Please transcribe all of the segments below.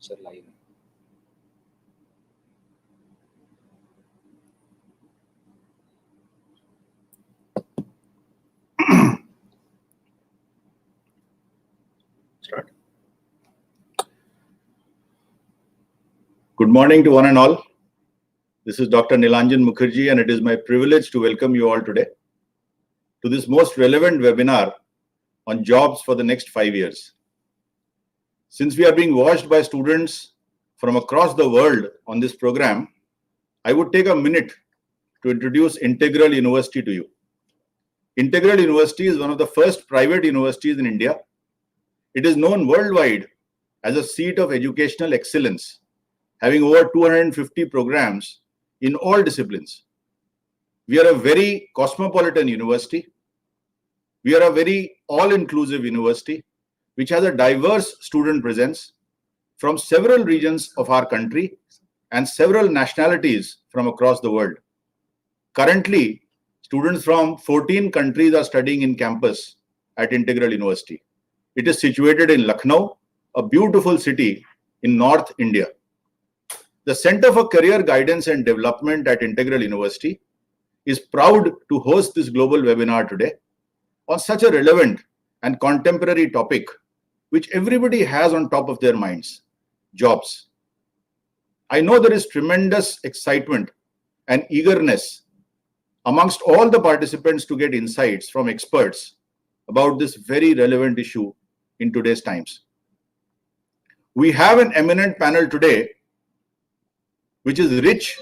Sir, live. Start. Good morning to one and all. This is Dr. Nilanjan Mukherjee, and it is my privilege to welcome you all today to this most relevant webinar on jobs for the next 5 years. Since we are being watched by students from across the world on this program, I would take a minute to introduce Integral University to you. Integral University is one of the first private universities in India. It is known worldwide as a seat of educational excellence, having over 250 programs in all disciplines. We are a very cosmopolitan university. We are a very all-inclusive university, which has a diverse student presence from several regions of our country and several nationalities from across the world. Currently, students from 14 countries are studying in campus at Integral University. It is situated in Lucknow, a beautiful city in North India. The Center for Career Guidance and Development at Integral University is proud to host this global webinar today on such a relevant and contemporary topic which everybody has on top of their minds: jobs. I know there is tremendous excitement and eagerness amongst all the participants to get insights from experts about this very relevant issue in today's times. We have an eminent panel today which is rich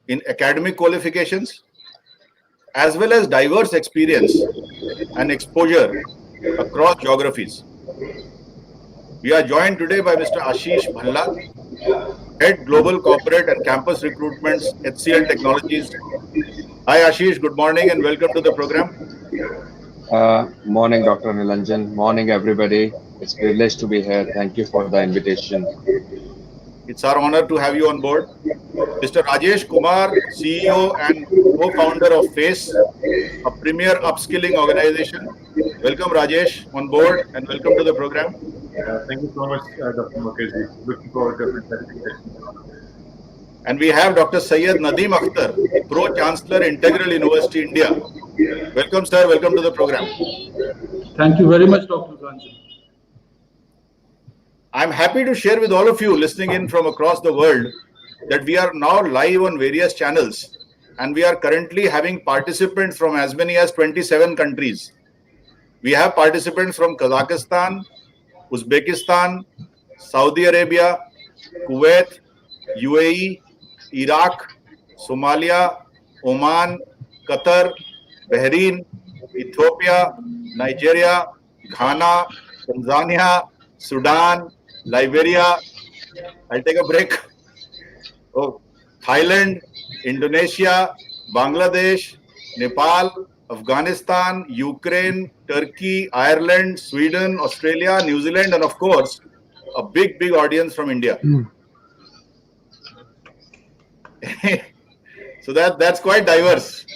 in academic qualifications as well as diverse experience and exposure across geographies. We are joined today by Mr. Ashish Bhalla, Head Global Corporate and Campus Recruitments, HCL Technologies. Hi Ashish, good morning and welcome to the program. Morning, Dr. Nilanjan. Morning, everybody. It's a privilege to be here. Thank you for the invitation. It's our honor to have you on board. Mr. Rajesh Kumar, CEO and co-founder of FACE, a premier upskilling organization. Welcome Rajesh on board and welcome to the program. Thank you so much, Dr. Mukherjee. Looking forward to a presentation. And we have Dr. Syed Nadeem Akhtar, Pro-Chancellor, Integral University, India. Welcome, sir. Welcome to the program. Thank you very much, Dr. Nilanjan. I'm happy to share with all of you listening in from across the world that we are now live on various channels and we are currently having participants from as many as 27 countries. We have participants from Kazakhstan, Uzbekistan, Saudi Arabia, Kuwait, UAE, Iraq, Somalia, Oman, Qatar, Bahrain, Ethiopia, Nigeria, Ghana, Tanzania, Sudan, Liberia. I'll take a break. Oh, Thailand, Indonesia, Bangladesh, Nepal, Afghanistan, Ukraine, Turkey, Ireland, Sweden, Australia, New Zealand, and of course, a big audience from India. So that's quite diverse.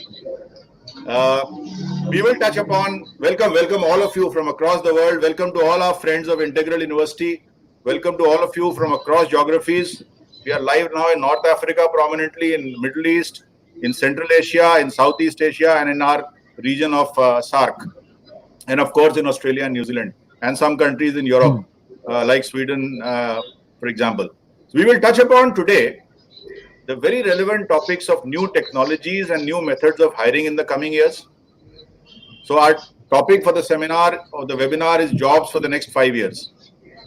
We will touch upon, welcome all of you from across the world. Welcome to all our friends of Integral University. Welcome to all of you from across geographies. We are live now in North Africa, prominently in Middle East, in Central Asia, in Southeast Asia, and in our region of SAARC. And of course, in Australia and New Zealand, and some countries in Europe, like Sweden, for example. So we will touch upon today the very relevant topics of new technologies and new methods of hiring in the coming years. So our topic for the seminar or the webinar is jobs for the next 5 years.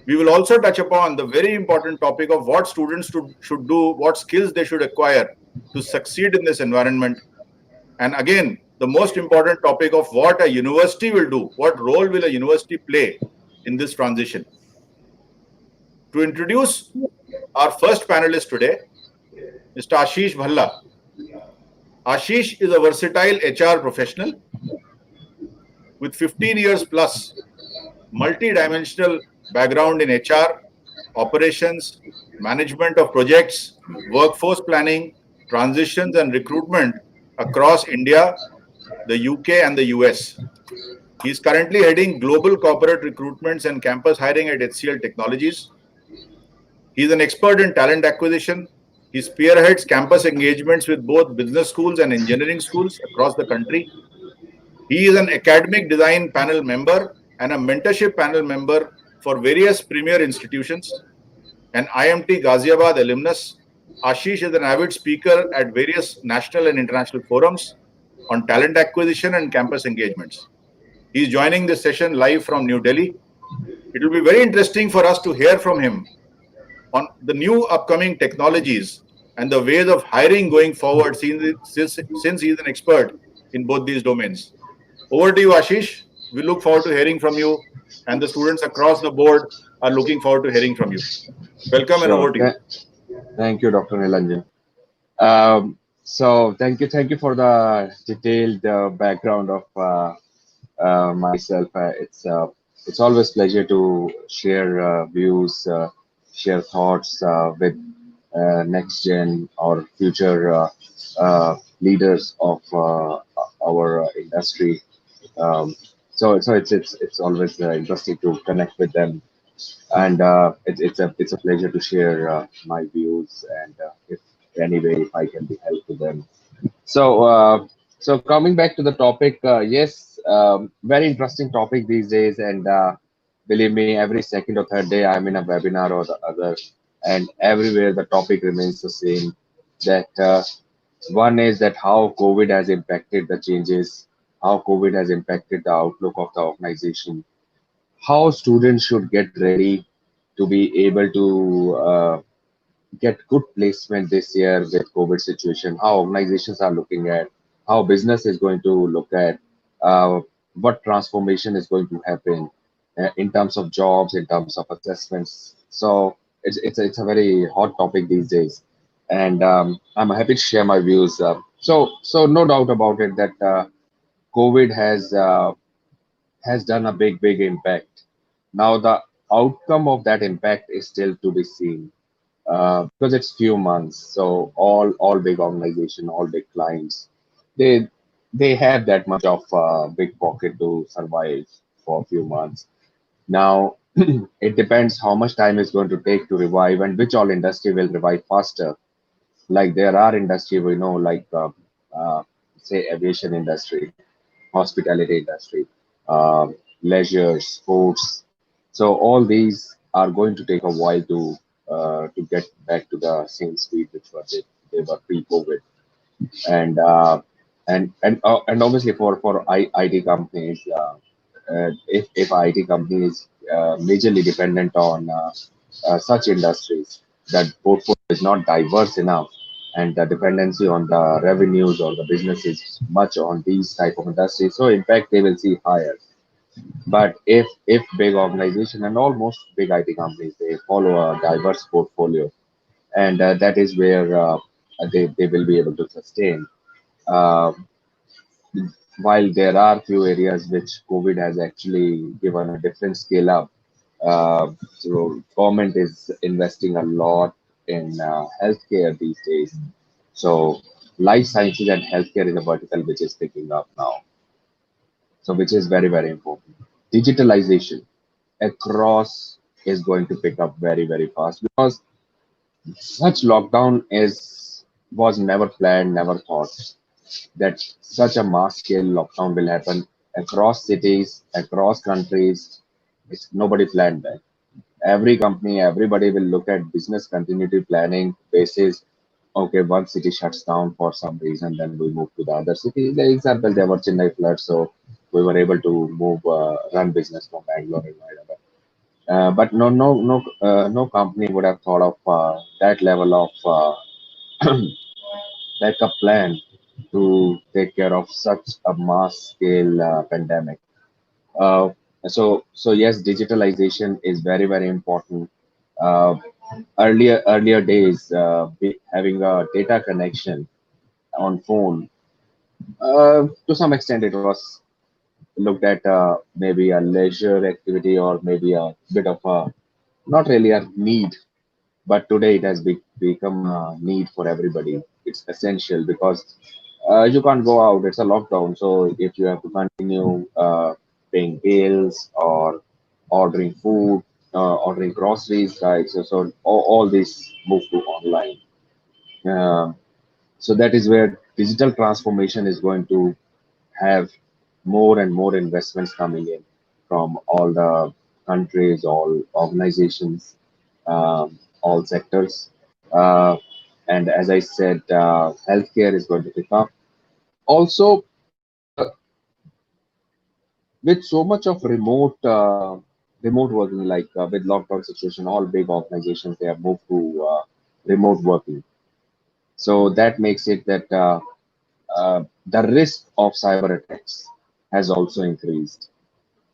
We will also touch upon the very important topic of what students should do, what skills they should acquire to succeed in this environment. And again, the most important topic of what a university will do, what role will a university play in this transition. To introduce our first panelist today, Mr. Ashish Bhalla. Ashish is a versatile HR professional with 15 years plus multi-dimensional background in HR, operations, management of projects, workforce planning, transitions and recruitment across India, the UK and the US. He is currently heading global corporate recruitments and campus hiring at HCL Technologies. He's an expert in talent acquisition. He spearheads campus engagements with both business schools and engineering schools across the country. He is an academic design panel member and a mentorship panel member for various premier institutions. An IMT Ghaziabad alumnus, Ashish is an avid speaker at various national and international forums on talent acquisition and campus engagements. He is joining this session live from New Delhi. It will be very interesting for us to hear from him on the new upcoming technologies and the ways of hiring going forward, since he is an expert in both these domains. Over to you, Ashish. We look forward to hearing from you, and the students across the board are looking forward to hearing from you. Welcome and over to you. Thank you, Dr. Nilanjan. So thank you for the detailed background of myself. It's always pleasure to share views, share thoughts with next gen or future leaders of our industry. Um, so it's always interesting to connect with them, and it's a pleasure to share my views, and if any way if I can be help to them. So coming back to the topic, yes, very interesting topic these days, and believe me, every second or third day I'm in a webinar or the other, and everywhere the topic remains the same. That one is that how COVID has impacted the changes, how COVID has impacted the outlook of the organization, how students should get ready to be able to get good placement this year with COVID situation, how organizations are looking at, how business is going to look at, what transformation is going to happen in terms of jobs, in terms of assessments. So it's a very hot topic these days, and I'm happy to share my views. So no doubt about it that COVID has done a big impact. Now the outcome of that impact is still to be seen because it's few months. So all big organization, all big clients, they they have that much of big pocket to survive for a few months. Now it depends how much time it's going to take to revive and which all industry will revive faster. Like there are industry we know like say aviation industry, hospitality industry, leisure, sports. So all these are going to take a while to get back to the same speed which were they were pre-COVID, and and obviously for IT companies, if IT company is majorly dependent on such industries, that portfolio is not diverse enough, and the dependency on the revenues or the business is much on these type of industries, so in fact they will see higher. But if big organization and almost big IT companies, they follow a diverse portfolio, and that is where they will be able to sustain. Uh, while there are few areas which COVID has actually given a different scale up, so government is investing a lot in healthcare these days. So life sciences and healthcare is a vertical which is picking up now. So which is very important. Digitalization across is going to pick up very fast because such lockdown is was never planned, never thought that such a mass scale lockdown will happen across cities, across countries. It's nobody planned that. Every company, everybody will look at business continuity planning basis. Okay, one city shuts down for some reason, then we move to the other city. The example, there were Chennai floods, so we were able to move, run business from Bangalore and Hyderabad. But no company would have thought of that level of backup plan to take care of such a mass scale pandemic. Uh, so yes, digitalization is very important. Uh, earlier days, having a data connection on phone, to some extent, it was looked at maybe a leisure activity or maybe a bit of a not really a need, but today it has become a need for everybody. It's essential because you can't go out. It's a lockdown. So if you have to continue paying bills or ordering food, ordering groceries, right? So all this move to online. Um, so that is where digital transformation is going to have more and more investments coming in from all the countries, all organizations, all sectors. Uh, and as I said, healthcare is going to pick up. Also, with so much of remote working, like with lockdown situation, all big organizations they have moved to remote working. So that makes it that the risk of cyber attacks has also increased.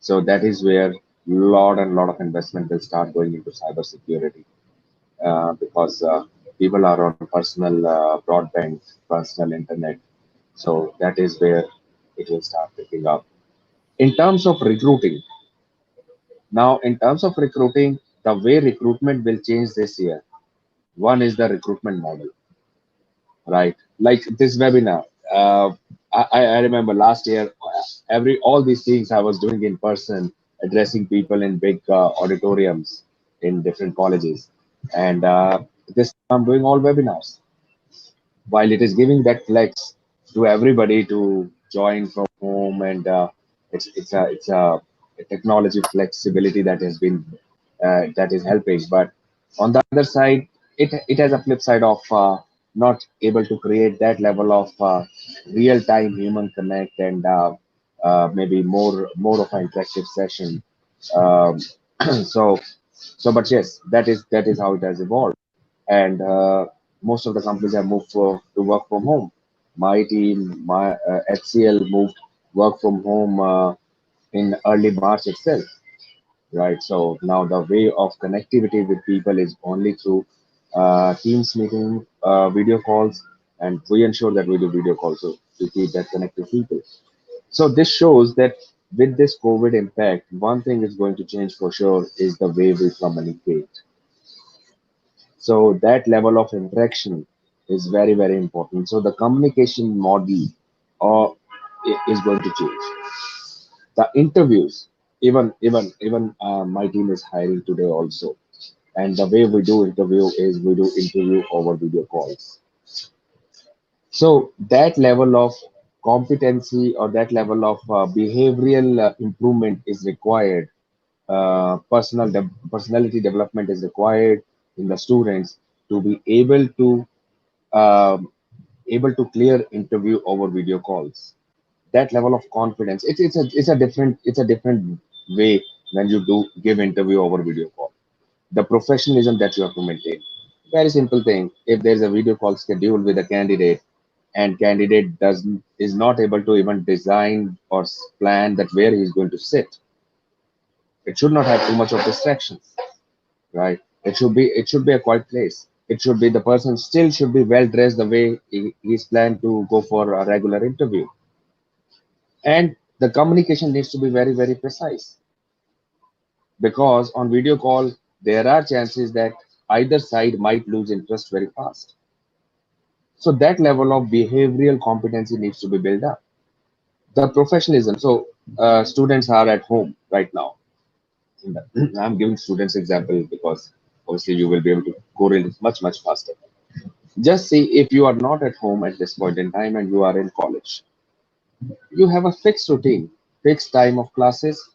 So that is where lot of investment will start going into cyber security because people are on personal broadband, personal internet. So that is where it will start picking up. In terms of recruiting, now in terms of recruiting, the way recruitment will change this year. One is the recruitment model, right? Like this webinar. Uh, I remember last year, all these things I was doing in person, addressing people in big auditoriums in different colleges, and this time I'm doing all webinars. While it is giving that flex to everybody to join from home, and it's a technology flexibility that has been that is helping. But on the other side, it has a flip side of not able to create that level of real time human connect and maybe more of an interactive session. Um, so but yes, that is how it has evolved, and most of the companies have moved to work from home. My team, my HCL moved work from home in early March itself, right? So now the way of connectivity with people is only through Teams meeting, video calls, and we ensure that we do video calls to keep that connected with people. So this shows that with this COVID impact, one thing is going to change for sure is the way we communicate. So that level of interaction is very, very important. So the communication model uh, is going to change. The interviews, even my team is hiring today also. And the way we do interview is we do interview over video calls. So that level of competency or that level of behavioral improvement is required. Personality development is required in the students to be um, able to clear interview over video calls. That level of confidence, it's a different way when you do give interview over video call. The professionalism that you have to maintain. Very simple thing. If there's a video call scheduled with a candidate and candidate doesn't is not able to even design or plan that where he's going to sit, it should not have too much of distractions, right? It should be a quiet place. It should be the person still should be well dressed the way he's planned to go for a regular interview. And the communication needs to be very, very precise because on video call, there are chances that either side might lose interest very fast. So that level of behavioral competency needs to be built up. The professionalism. So students are at home right now. I'm giving students example because obviously you will be able to correlate much, much faster. Just see if you are not at home at this point in time and you are in college. You have a fixed routine, fixed time of classes.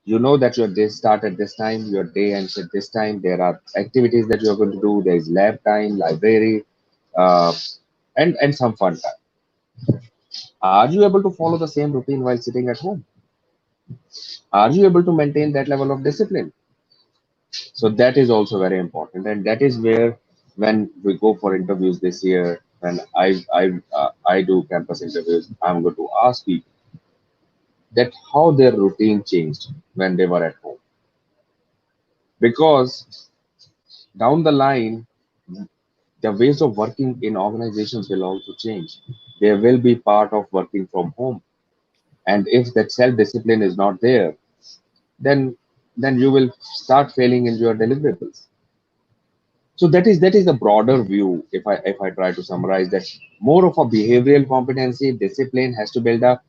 You know that your day start at this time, your day ends at this time. There are activities that you're going to do. There is lab time, library, uh, and some fun time. Are you able to follow the same routine while sitting at home? Are you able to maintain that level of discipline? So that is also very important, and that is where when we go for interviews this year, when I do campus interviews, I'm going to ask people that how their routine changed when they were at home, because down the line the ways of working in organizations will also change. There will be part of working from home, and if that self discipline is not there, then you will start failing in your deliverables. So that is the broader view. If I try to summarize that, more of a behavioral competency, discipline has to build up.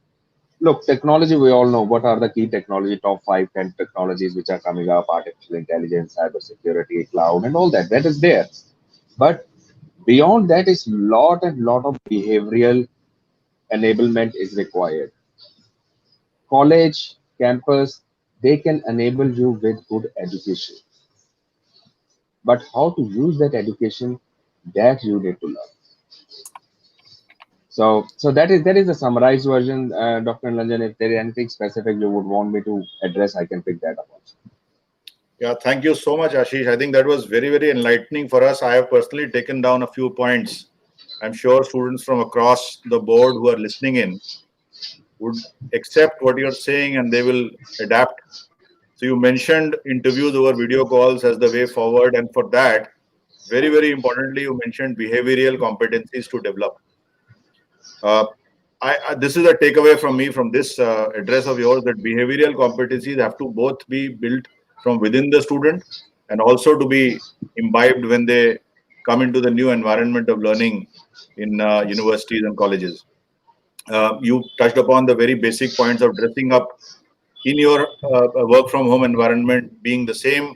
look, technology, we all know what are the key technology, top 5, 10 technologies which are coming up: artificial intelligence, cybersecurity, cloud, and all that. That is there. But beyond that is lot and lot of behavioral enablement is required. College, campus, they can enable you with good education. But how to use that education, that you need to learn. So that is the summarized version, Dr. Lanjan. If there is anything specific you would want me to address, I can pick that up also. Yeah, thank you so much, Ashish. I think that was very, very enlightening for us. I have personally taken down a few points. I'm sure students from across the board who are listening in would accept what you're saying and they will adapt. So you mentioned interviews over video calls as the way forward, and for that, very, very importantly, you mentioned behavioral competencies to develop. Uh, this is a takeaway from me from this address of yours, that behavioral competencies have to both be built from within the student and also to be imbibed when they come into the new environment of learning in universities and colleges. You touched upon the very basic points of dressing up in your work from home environment, being the same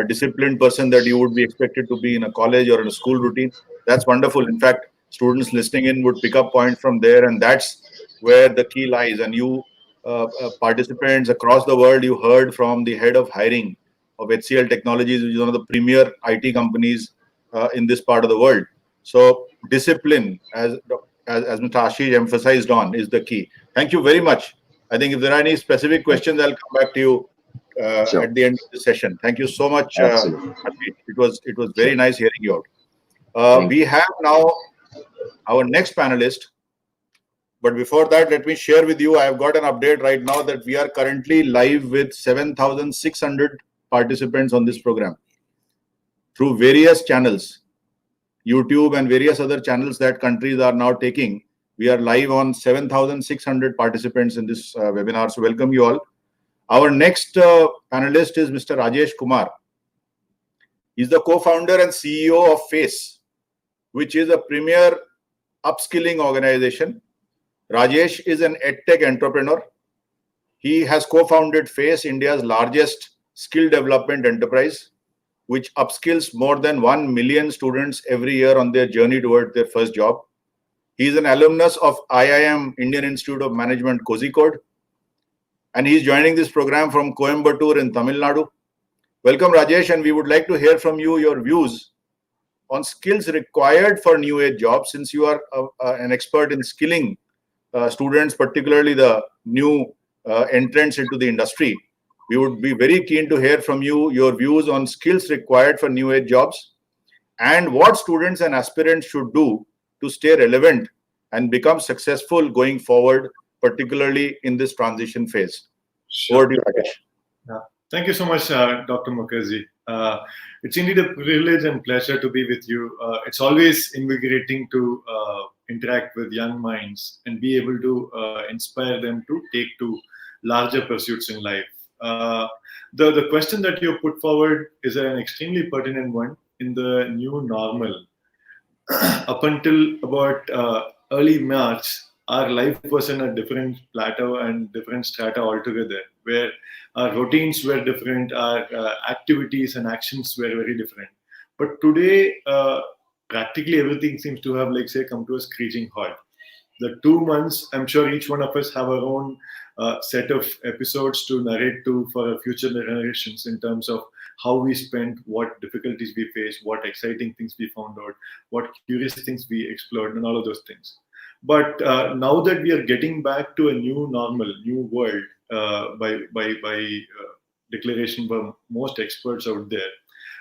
disciplined person that you would be expected to be in a college or in a school routine. That's wonderful. In fact, students listening in would pick up points from there, and that's where the key lies. And you participants across the world, you heard from the head of hiring of HCL Technologies, which is one of the premier IT companies in this part of the world. So discipline, as Mr. Ashish emphasized on, is the key. Thank you very much. I think if there are any specific questions, I'll come back to you Sure. at the end of the session. Thank you so much, Absolutely. Ashish. It was very Sure. nice hearing you out. Thank We you. have now our next panelist. But before that, let me share with you, I have got an update right now that we are currently live with 7,600 participants on this program through various channels, YouTube and various other channels that countries are now taking. We are live on 7,600 participants in this webinar. So welcome you all. Our next panelist is Mr. Rajesh Kumar. He's the co-founder and CEO of FACE, which is a premier upskilling organization. Rajesh is an edtech entrepreneur. He has co-founded FACE, India's largest skill development enterprise, which upskills more than 1 million students every year on their journey toward their first job. He is an alumnus of IIM, Indian Institute of Management, Kozhikode, and he's joining this program from Coimbatore in Tamil Nadu. Welcome, Rajesh, and we would like to hear from you your views on skills required for new age jobs, since you are an expert in skilling students, particularly the new entrants into the industry. We would be very keen to hear from you your views on skills required for new age jobs and what students and aspirants should do to stay relevant and become successful going forward, particularly in this transition phase. Sure. Over to you, Rajesh. Thank you so much, Dr. Mukherjee. It's indeed a privilege and pleasure to be with you. It's always invigorating to interact with young minds and be able to inspire them to take to larger pursuits in life. The question that you put forward is an extremely pertinent one in the new normal. Up until about early March, our life was in a different plateau and different strata altogether, where our routines were different, our activities and actions were very different. But today, practically everything seems to have, like, say, come to a screeching halt. The 2 months, I'm sure each one of us have our own set of episodes to narrate to for future generations in terms of how we spent, what difficulties we faced, what exciting things we found out, what curious things we explored, and all of those things. But now that we are getting back to a new normal, new world, by declaration by most experts out there,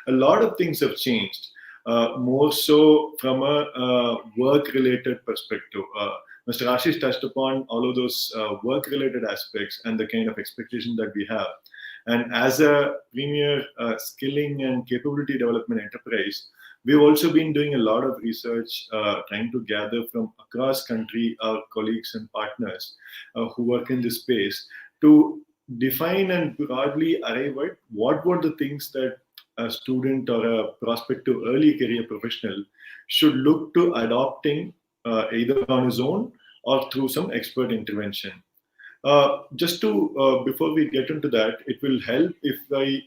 a lot of things have changed. More so from a work-related perspective. Mr. Ashish touched upon all of those work-related aspects and the kind of expectation that we have. And as a premier skilling and capability development enterprise, we've also been doing a lot of research, trying to gather from across country our colleagues and partners who work in this space to define and broadly arrive at what were the things that a student or a prospective early career professional should look to adopting either on his own or through some expert intervention. Just to, before we get into that, it will help if I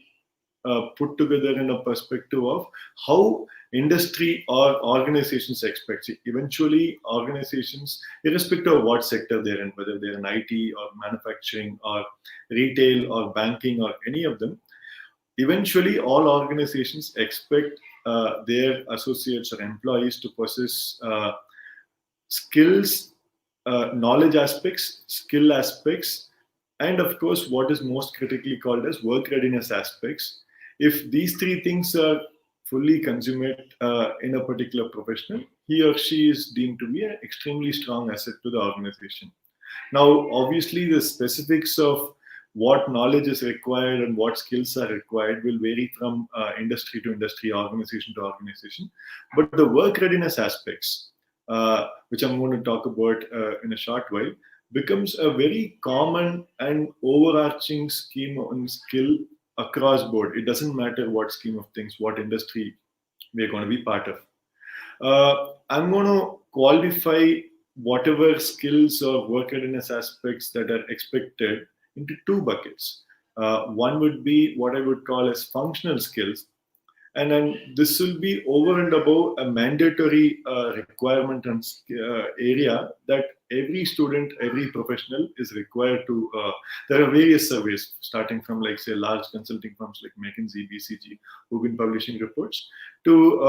put together in a perspective of how industry or organizations expect. See, eventually, organizations, irrespective of what sector they're in, whether they're in IT or manufacturing or retail or banking or any of them, eventually all organizations expect their associates or employees to possess skills, knowledge aspects, skill aspects, and of course, what is most critically called as work readiness aspects. If these three things are fully consummate in a particular professional, he or she is deemed to be an extremely strong asset to the organization. Now, obviously, the specifics of what knowledge is required and what skills are required will vary from industry to industry, organization to organization. But the work readiness aspects, which I'm going to talk about in a short while, becomes a very common and overarching scheme and skill across board. It doesn't matter what scheme of things, what industry we're going to be part of. I'm going to qualify whatever skills or work readiness aspects that are expected into two buckets. One would be what I would call as functional skills, and then this will be over and above a mandatory requirement and area that every student, every professional is required to. There are various surveys, starting from like say large consulting firms like McKinsey, BCG, who've been publishing reports, to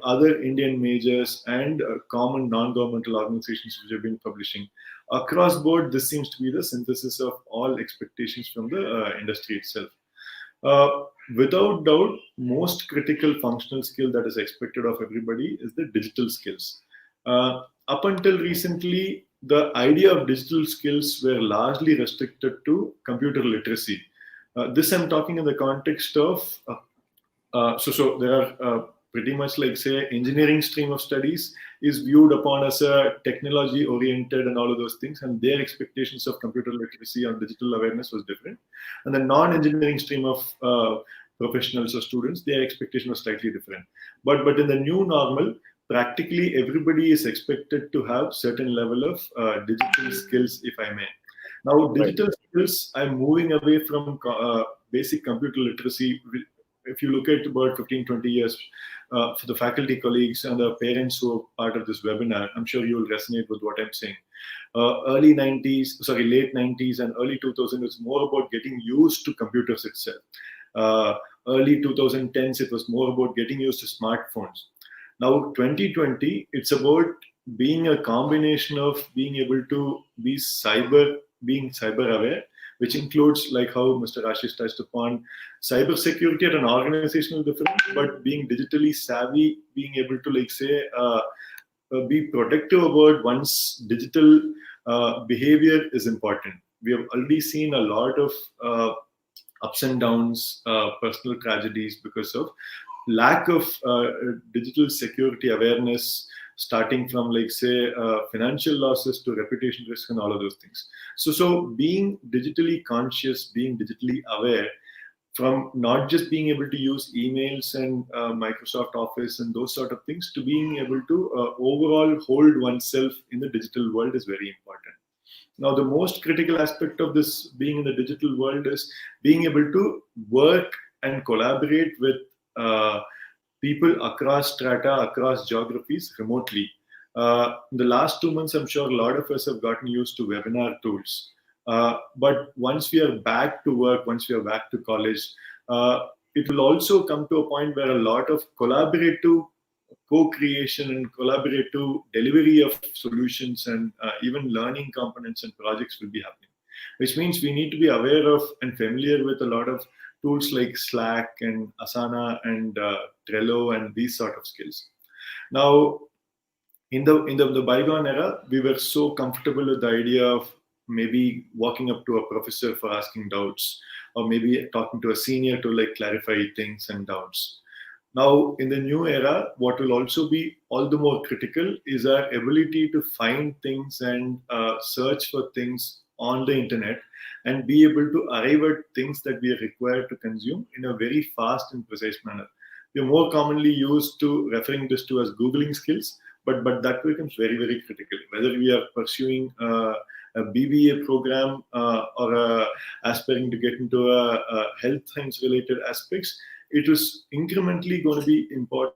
other Indian majors and common non-governmental organizations which have been publishing. Across board, this seems to be the synthesis of all expectations from the industry itself. Without doubt, most critical functional skill that is expected of everybody is the digital skills. Up until recently, the idea of digital skills were largely restricted to computer literacy. This I'm talking in the context of, so there are pretty much like say engineering stream of studies is viewed upon as a technology oriented and all of those things, and their expectations of computer literacy and digital awareness was different. And the non-engineering stream of professionals or students, their expectation was slightly different. But in the new normal, practically everybody is expected to have certain level of digital skills, if I may. Now, digital skills, I'm moving away from basic computer literacy. If you look at about 15, 20 years, for the faculty colleagues and the parents who are part of this webinar, I'm sure you will resonate with what I'm saying. Late 90s and early 2000s, it's more about getting used to computers itself. Early 2010s, it was more about getting used to smartphones. Now, 2020, it's about being a combination of being able to be being cyber aware, which includes like how Mr. Ashish touched upon cybersecurity at an organizational difference, but being digitally savvy, being able to like say, be protective about one's digital behavior is important. We have already seen a lot of ups and downs, personal tragedies because of lack of digital security awareness, starting from like say financial losses to reputation risk and all of those things. So being digitally conscious, being digitally aware, from not just being able to use emails and Microsoft Office and those sort of things, to being able to overall hold oneself in the digital world is very important. Now, the most critical aspect of this being in the digital world is being able to work and collaborate with people across strata, across geographies remotely. In the last 2 months, I'm sure a lot of us have gotten used to webinar tools. But once we are back to work, once we are back to college, it will also come to a point where a lot of collaborative co-creation and collaborative delivery of solutions and even learning components and projects will be happening, which means we need to be aware of and familiar with a lot of tools like Slack and Asana and Trello and these sort of skills. Now, in the bygone era, we were so comfortable with the idea of maybe walking up to a professor for asking doubts, or maybe talking to a senior to like clarify things and doubts. Now, in the new era, what will also be all the more critical is our ability to find things and search for things on the internet and be able to arrive at things that we are required to consume in a very fast and precise manner. We are more commonly used to referring this to as Googling skills, but that becomes very, very critical. Whether we are pursuing BBA program or aspiring to get into a health science related aspects, it is incrementally going to be important.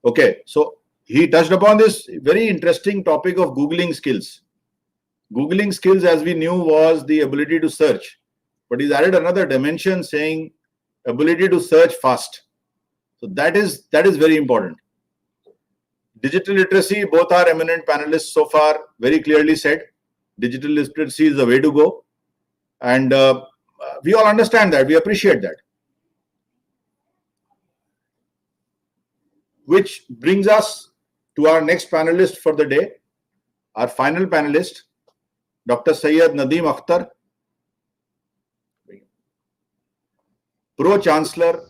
Okay, so he touched upon this very interesting topic of Googling skills. Googling skills, as we knew, was the ability to search, but he's added another dimension saying ability to search fast. So that is very important. Digital literacy, both our eminent panelists so far very clearly said, digital literacy is the way to go. And we all understand that, we appreciate that. Which brings us to our next panelist for the day, our final panelist, Dr. Syed Nadeem Akhtar, Pro-Chancellor,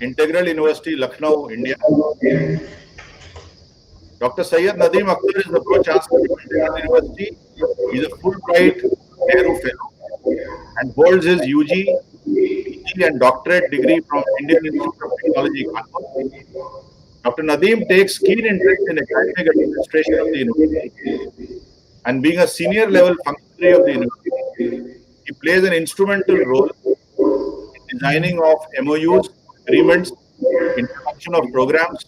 Integral University, Lucknow, India. Dr. Syed Nadeem Akhtar is the Pro-Chancellor of Integral University. He is a Fulbright Nehru Fellow and holds his UG, PG and doctorate degree from Indian Institute of Technology, Kanpur. Dr. Nadeem takes keen interest in academic administration of the university, and being a senior level functionary of the university, he plays an instrumental role in designing of MOUs, agreements, introduction of programs,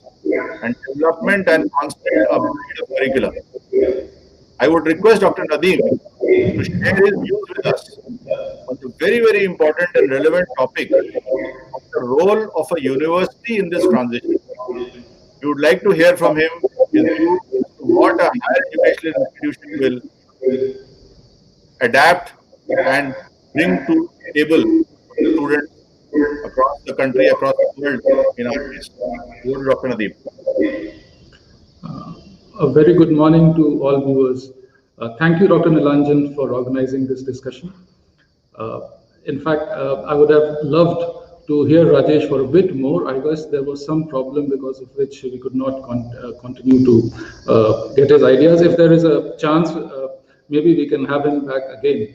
and development and constant upgrade of curricula. I would request Dr. Nadeem to share his views with us on the very, very important and relevant topic of the role of a university in this transition. We would like to hear from him his views as to what a higher educational institution will adapt and bring to the table for the students across the country, across the world in our case. Over to Dr. Nadeem. A very good morning to all viewers. Thank you, Dr. Nilanjan, for organizing this discussion. In fact, I would have loved to hear Rajesh for a bit more. I guess there was some problem because of which we could not continue to get his ideas. If there is a chance, maybe we can have him back again.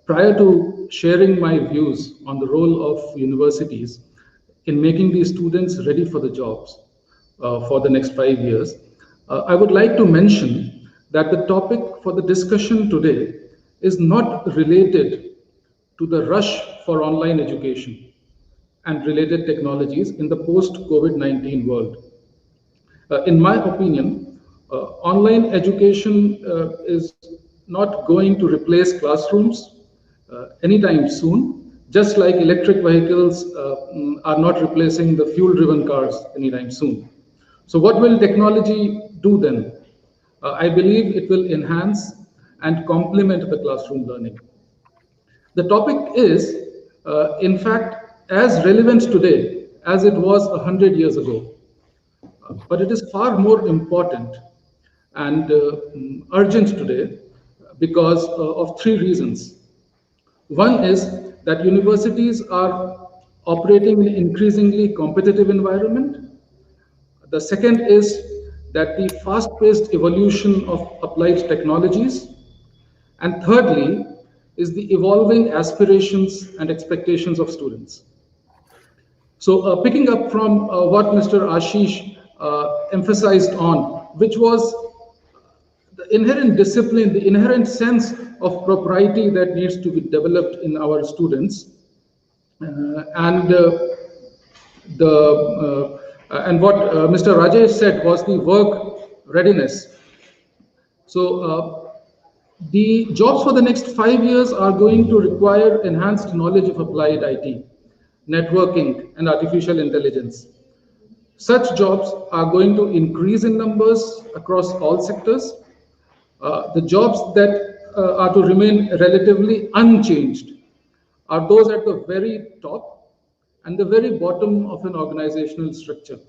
Prior to sharing my views on the role of universities in making these students ready for the jobs for the next 5 years, I would like to mention that the topic for the discussion today is not related to the rush for online education and related technologies in the post-COVID-19 world. In my opinion, online education is not going to replace classrooms anytime soon, just like electric vehicles are not replacing the fuel-driven cars anytime soon. So what will technology do then? I believe it will enhance and complement the classroom learning. The topic is, in fact, as relevant today as it was 100 years ago, but it is far more important and urgent today because of three reasons. One is that universities are operating in an increasingly competitive environment. The second is that the fast-paced evolution of applied technologies. And thirdly is the evolving aspirations and expectations of students. So picking up from what Mr. Ashish emphasized on, which was the inherent discipline, the inherent sense of propriety that needs to be developed in our students, and what Mr. Rajesh said was the work readiness. So the jobs for the next 5 years are going to require enhanced knowledge of applied IT, networking, and artificial intelligence. Such jobs are going to increase in numbers across all sectors. The jobs that are to remain relatively unchanged are those at the very top and the very bottom of an organizational structure.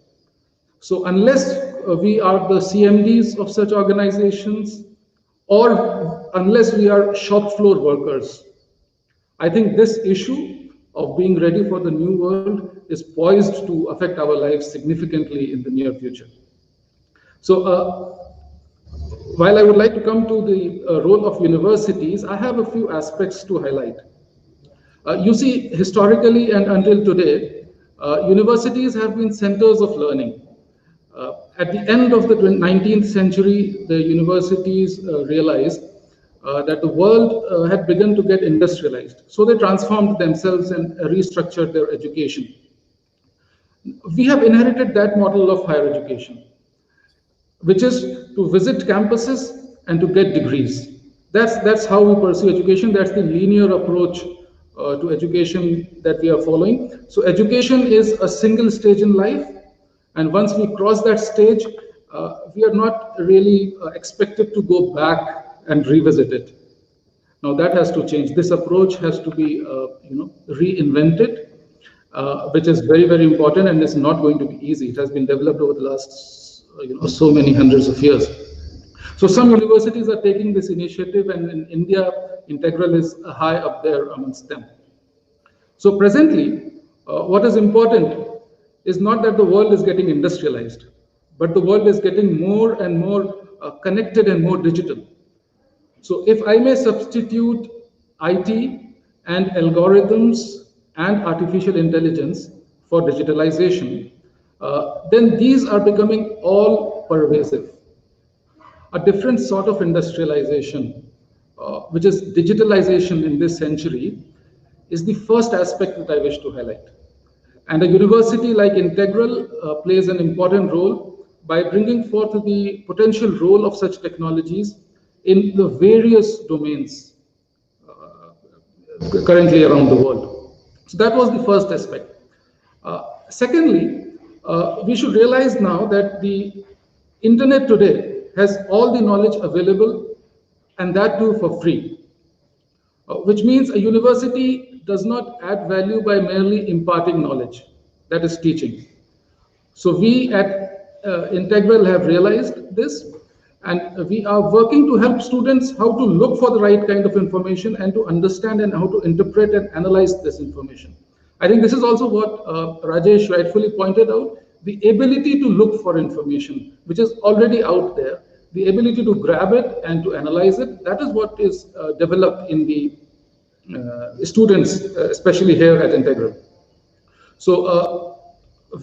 So unless we are the CMDs of such organizations, or unless we are shop floor workers, I think this issue of being ready for the new world is poised to affect our lives significantly in the near future. So while I would like to come to the role of universities, I have a few aspects to highlight. You see, historically and until today, universities have been centers of learning. At the end of the 19th century, the universities realized that the world had begun to get industrialized. So they transformed themselves and restructured their education. We have inherited that model of higher education, which is to visit campuses and to get degrees. That's how we pursue education. That's the linear approach to education that we are following. So education is a single stage in life. And once we cross that stage, we are not really expected to go back and revisit it. Now that has to change. This approach has to be, reinvented, which is very, very important, and it's not going to be easy. It has been developed over the last, so many hundreds of years. So some universities are taking this initiative, and in India, Integral is high up there amongst them. So presently, what is important is not that the world is getting industrialized, but the world is getting more and more connected and more digital. So if I may substitute IT and algorithms and artificial intelligence for digitalization, then these are becoming all pervasive. A different sort of industrialization, which is digitalization in this century, is the first aspect that I wish to highlight. And a university like Integral plays an important role by bringing forth the potential role of such technologies in the various domains currently around the world. So that was the first aspect. Secondly, we should realize now that the internet today has all the knowledge available, and that too for free, which means a university does not add value by merely imparting knowledge, that is teaching. So we at Integral have realized this, and we are working to help students how to look for the right kind of information and to understand and how to interpret and analyze this information. I think this is also what Rajesh rightfully pointed out, the ability to look for information, which is already out there, the ability to grab it and to analyze it, that is what is developed in the students, especially here at Integral. So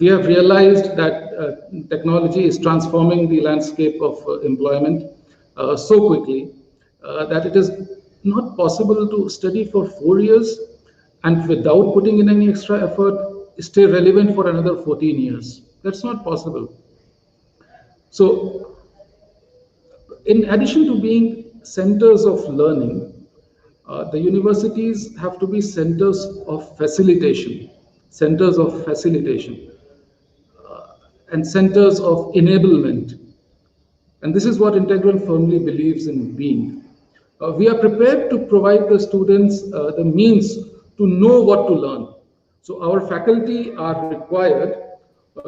we have realized that technology is transforming the landscape of employment so quickly that it is not possible to study for 4 years and without putting in any extra effort stay relevant for another 14 years. That's not possible. So in addition to being centers of learning, the universities have to be centers of facilitation, and centers of enablement. And this is what Integral firmly believes in being. We are prepared to provide the students the means to know what to learn. So our faculty are required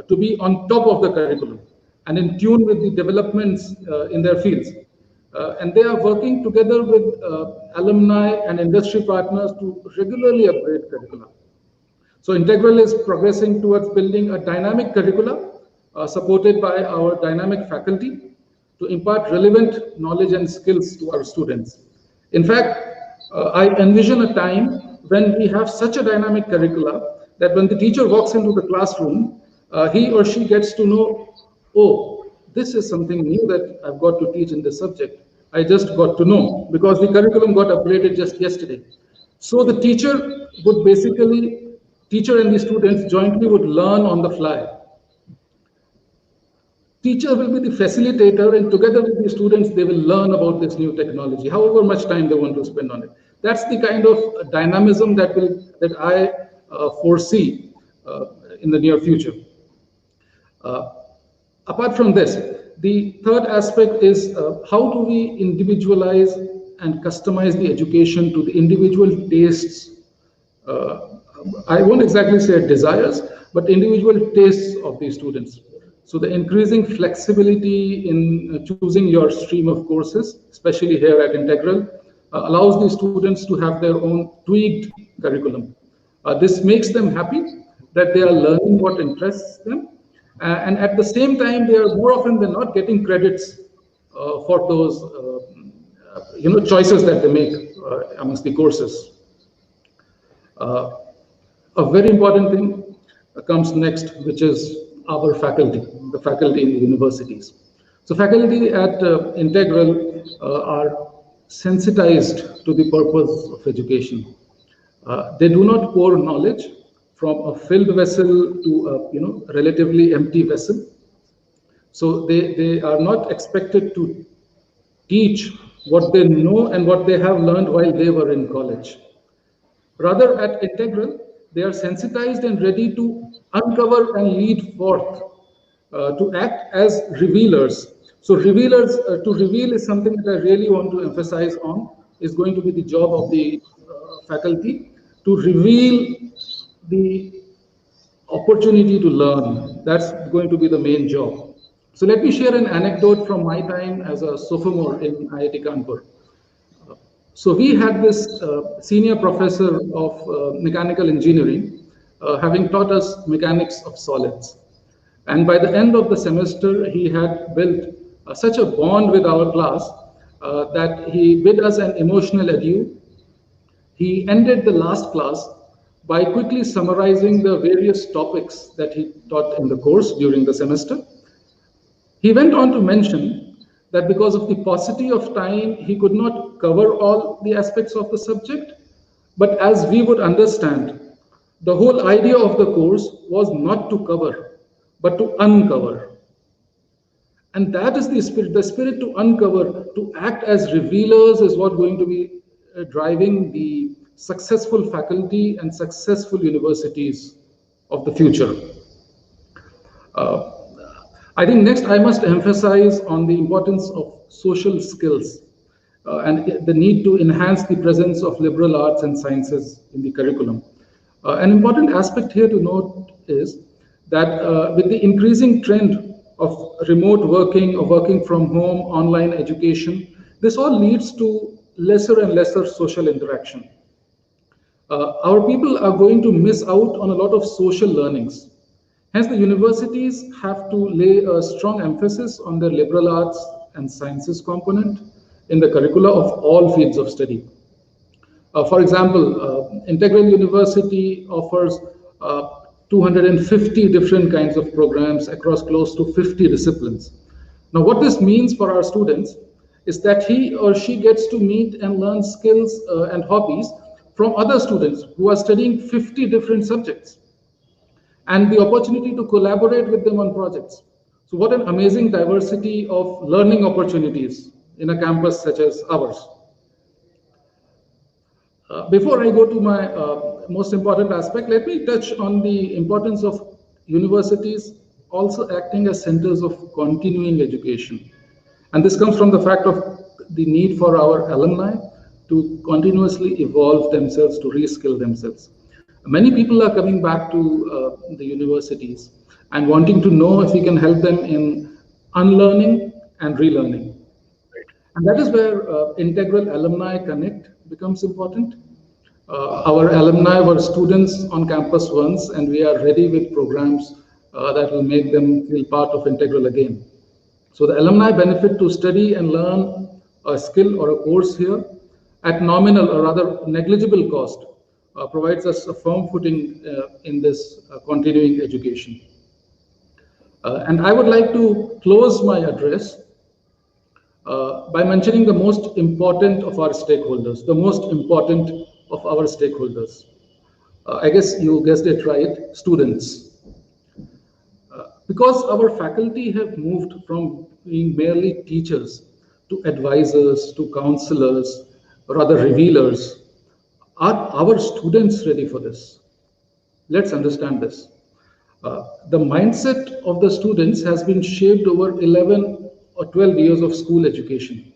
to be on top of the curriculum and in tune with the developments in their fields. And they are working together with alumni and industry partners to regularly upgrade curricula. So Integral is progressing towards building a dynamic curricula supported by our dynamic faculty to impart relevant knowledge and skills to our students. In fact, I envision a time when we have such a dynamic curricula that when the teacher walks into the classroom, he or she gets to know, oh, this is something new that I've got to teach in this subject. I just got to know because the curriculum got upgraded just yesterday. So the teacher would basically, teacher and the students jointly would learn on the fly. Teacher will be the facilitator, and together with the students, they will learn about this new technology, however much time they want to spend on it. That's the kind of dynamism that I foresee in the near future. Apart from this, the third aspect is how do we individualize and customize the education to the individual tastes. I won't exactly say desires, but individual tastes of the students. So the increasing flexibility in choosing your stream of courses, especially here at Integral, allows the students to have their own tweaked curriculum. This makes them happy that they are learning what interests them, and at the same time, they are more often than not getting credits for those choices that they make amongst the courses. A very important thing comes next, which is our faculty, the faculty in the universities. So faculty at Integral are sensitized to the purpose of education. They do not pour knowledge from a filled vessel to a relatively empty vessel. So they are not expected to teach what they know and what they have learned while they were in college. Rather, at Integral, they are sensitized and ready to uncover and lead forth, to act as revealers. So revealers, to reveal is something that I really want to emphasize on, is going to be the job of the faculty, to reveal the opportunity to learn. That's going to be the main job. So let me share an anecdote from my time as a sophomore in IIT Kanpur. So we had this senior professor of mechanical engineering having taught us mechanics of solids. And by the end of the semester, he had built such a bond with our class that he bid us an emotional adieu. He ended the last class by quickly summarizing the various topics that he taught in the course during the semester. He went on to mention that because of the paucity of time, he could not cover all the aspects of the subject, but as we would understand, the whole idea of the course was not to cover, but to uncover. And that is the spirit to uncover, to act as revealers is what going to be driving the successful faculty and successful universities of the future. I think next I must emphasize on the importance of social skills and the need to enhance the presence of liberal arts and sciences in the curriculum. An important aspect here to note is that with the increasing trend of remote working or working from home, online education, this all leads to lesser and lesser social interaction. Our people are going to miss out on a lot of social learnings. Hence, the universities have to lay a strong emphasis on their liberal arts and sciences component in the curricula of all fields of study. For example, Integral University offers 250 different kinds of programs across close to 50 disciplines. Now, what this means for our students is that he or she gets to meet and learn skills and hobbies from other students who are studying 50 different subjects, and the opportunity to collaborate with them on projects. So what an amazing diversity of learning opportunities in a campus such as ours. Before I go to my most important aspect, let me touch on the importance of universities also acting as centers of continuing education. And this comes from the fact of the need for our alumni to continuously evolve themselves, to reskill themselves. Many people are coming back to the universities and wanting to know if we can help them in unlearning and relearning. And that is where integral alumni connect becomes important. Our alumni were students on campus once, and we are ready with programs that will make them feel part of integral again. So the alumni benefit to study and learn a skill or a course here at nominal or rather negligible cost provides us a firm footing in this continuing education. And I would like to close my address by mentioning the most important of our stakeholders, the most important of our stakeholders. I guess you guessed it right, students. Because our faculty have moved from being merely teachers to advisors, to counselors, or rather revealers, are our students ready for this? Let's understand this. The mindset of the students has been shaped over 11 or 12 years of school education.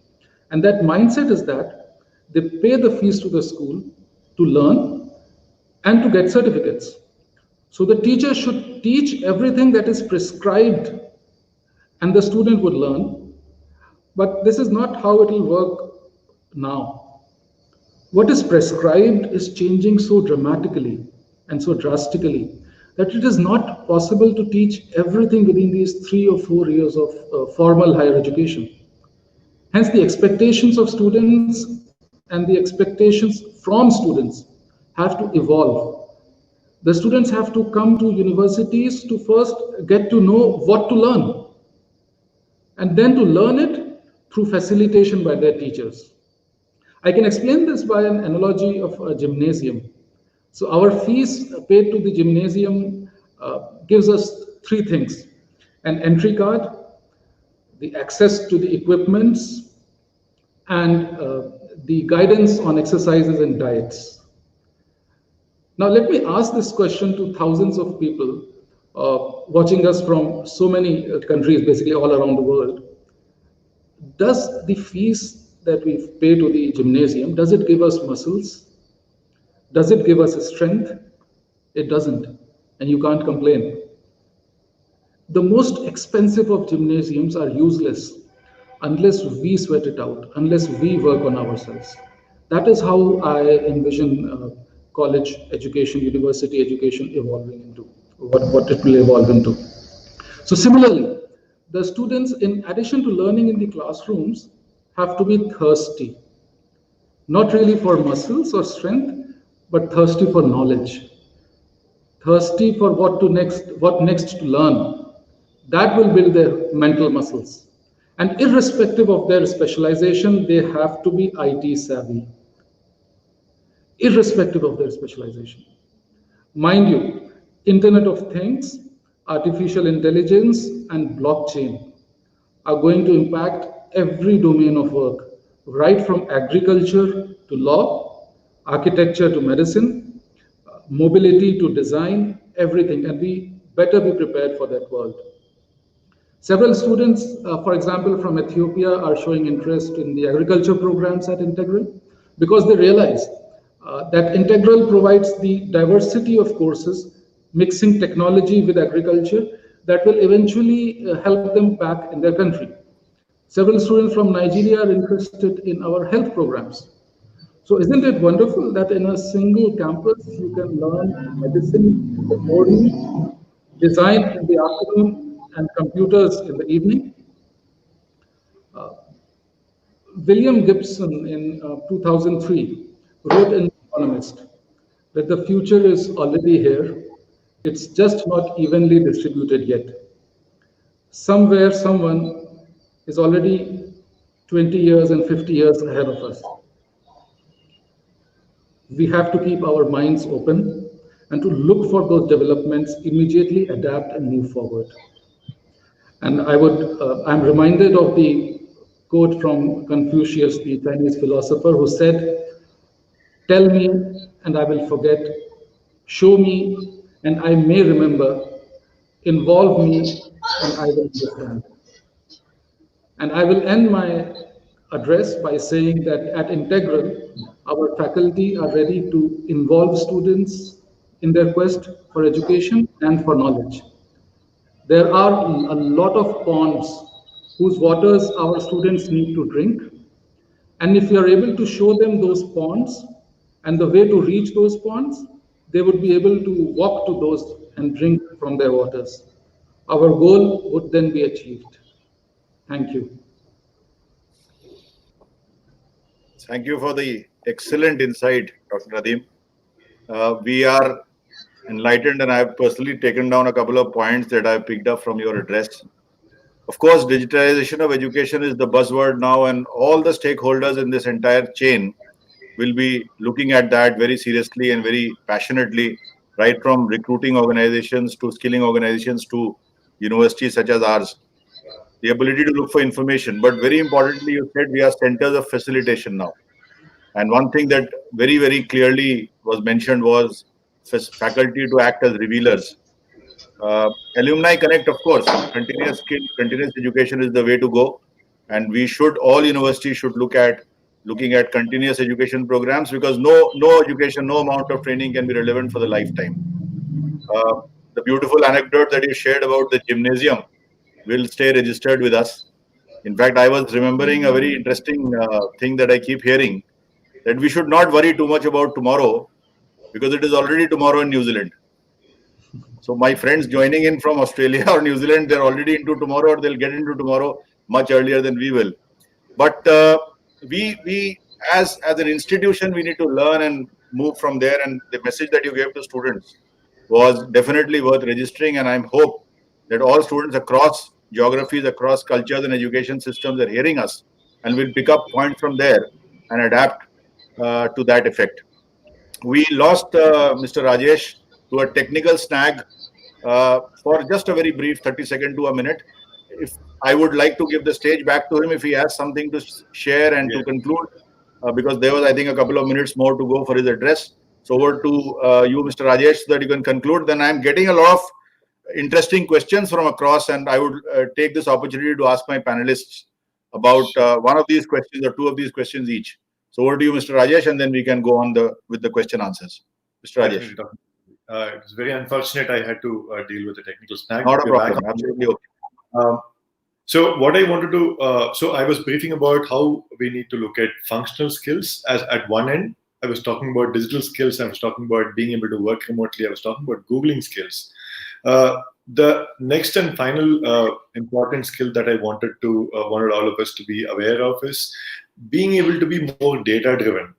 And that mindset is that they pay the fees to the school to learn and to get certificates. So the teacher should teach everything that is prescribed and the student would learn. But this is not how it will work now. What is prescribed is changing so dramatically and so drastically that it is not possible to teach everything within these 3 or 4 years of formal higher education. Hence, the expectations of students and the expectations from students have to evolve. The students have to come to universities to first get to know what to learn, and then to learn it through facilitation by their teachers. I can explain this by an analogy of a gymnasium. So our fees paid to the gymnasium gives us 3 things: an entry card, the access to the equipments, and the guidance on exercises and diets. Now let me ask this question to thousands of people watching us from so many countries, basically all around the world. Does the fees that we pay to the gymnasium, does it give us muscles? Does it give us strength? It doesn't, and you can't complain. The most expensive of gymnasiums are useless unless we sweat it out, unless we work on ourselves. That is how I envision college education, university education evolving into, what it will evolve into. So similarly, the students, in addition to learning in the classrooms, have to be thirsty, not really for muscles or strength, but thirsty for knowledge, thirsty for what next to learn. That will build their mental muscles. And irrespective of their specialization, they have to be IT savvy, irrespective of their specialization. Mind you, Internet of Things, artificial intelligence, and blockchain are going to impact every domain of work, right from agriculture to law, architecture to medicine, mobility to design, everything. And we better be prepared for that world. Several students, for example, from Ethiopia are showing interest in the agriculture programs at Integral because they realize that Integral provides the diversity of courses, mixing technology with agriculture, that will eventually help them back in their country. Several students from Nigeria are interested in our health programs. So isn't it wonderful that in a single campus you can learn medicine in the morning, design in the afternoon, and computers in the evening? William Gibson in 2003 wrote in The Economist that the future is already here. It's just not evenly distributed yet. Somewhere, someone is already 20 years and 50 years ahead of us. We have to keep our minds open and to look for those developments, immediately adapt and move forward. And I'm reminded of the quote from Confucius, the Chinese philosopher, who said, "Tell me and I will forget, show me and I may remember, involve me and I will understand." And I will end my address by saying that at Integral, our faculty are ready to involve students in their quest for education and for knowledge. There are a lot of ponds whose waters our students need to drink. And if we are able to show them those ponds and the way to reach those ponds, they would be able to walk to those and drink from their waters. Our goal would then be achieved. Thank you. Thank you for the excellent insight, Dr. Nadeem. We are enlightened, and I have personally taken down a couple of points that I picked up from your address. Of course, digitalization of education is the buzzword now, and all the stakeholders in this entire chain will be looking at that very seriously and very passionately, right from recruiting organizations to skilling organizations to universities such as ours. The ability to look for information, but very importantly, you said we are centers of facilitation now. And one thing that very, very clearly was mentioned was faculty to act as revealers. Alumni connect, of course, continuous skill, continuous education is the way to go. And we should, all universities should looking at continuous education programs, because no education, no amount of training can be relevant for the lifetime. The beautiful anecdote that you shared about the gymnasium will stay registered with us. In fact, I was remembering a very interesting thing that I keep hearing, that we should not worry too much about tomorrow, because it is already tomorrow in New Zealand. So my friends joining in from Australia or New Zealand, they're already into tomorrow, or they'll get into tomorrow much earlier than we will. But we as an institution, we need to learn and move from there. And the message that you gave to students was definitely worth registering. And I hope that all students across geographies, across cultures and education systems are hearing us and will pick up points from there and adapt to that effect. We lost Mr. Rajesh to a technical snag for just a very brief 30-second to a minute. If I would like to give the stage back to him if he has something to share and to conclude, because there was, I think, a couple of minutes more to go for his address. So over to you, Mr. Rajesh, so that you can conclude. Then I'm getting a lot of interesting questions from across, and I would take this opportunity to ask my panelists about one of these questions or two of these questions each. So over to you, Mr. Rajesh, and then we can go on with the question answers. Mr. Rajesh. It's very unfortunate I had to deal with a technical snag. Not a problem. Absolutely okay. So what I wanted to, so I was briefing about how we need to look at functional skills as at one end. I was talking about digital skills. I was talking about being able to work remotely. I was talking about Googling skills. The next and final important skill that I wanted all of us to be aware of is being able to be more data driven.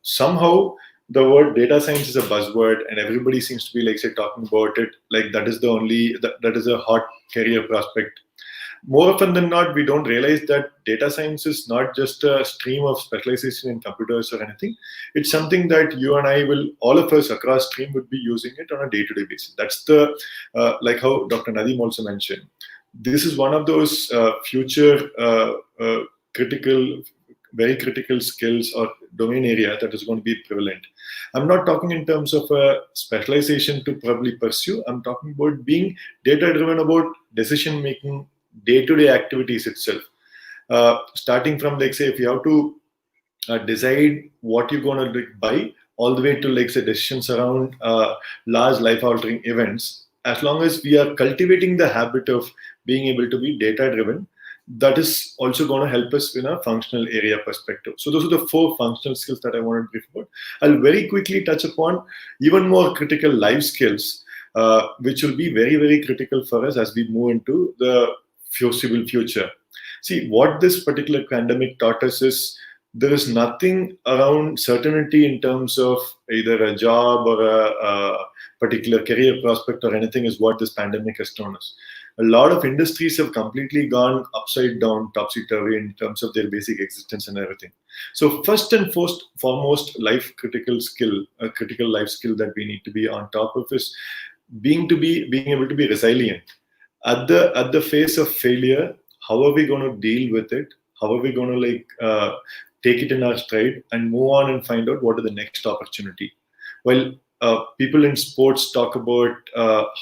Somehow the word data science is a buzzword, and everybody seems to be talking about it like that is the only that is a hot career prospect. More often than not, we don't realize that data science is not just a stream of specialization in computers or anything. It's something that you and I all of us across stream would be using it on a day-to-day basis. That's the, like how Dr. Nadeem also mentioned. This is one of those future very critical skills or domain area that is going to be prevalent. I'm not talking in terms of a specialization to probably pursue. I'm talking about being data-driven about decision-making, day-to-day activities itself. Starting from, say, if you have to decide what you're going to buy, all the way to, say, decisions around large life-altering events, as long as we are cultivating the habit of being able to be data-driven, that is also going to help us in a functional area perspective. So those are the 4 functional skills that I wanted to brief about. I'll very quickly touch upon even more critical life skills, which will be very, very critical for us as we move into the foreseeable future. See, what this particular pandemic taught us is there is nothing around certainty in terms of either a job or a particular career prospect or anything is what this pandemic has shown us. A lot of industries have completely gone upside down, topsy-turvy in terms of their basic existence and everything. So first and foremost, critical life skill that we need to be on top of is being able to be resilient. At the face of failure, how are we going to deal with it? How are we going to take it in our stride and move on and find out what is the next opportunity? Well, people in sports talk about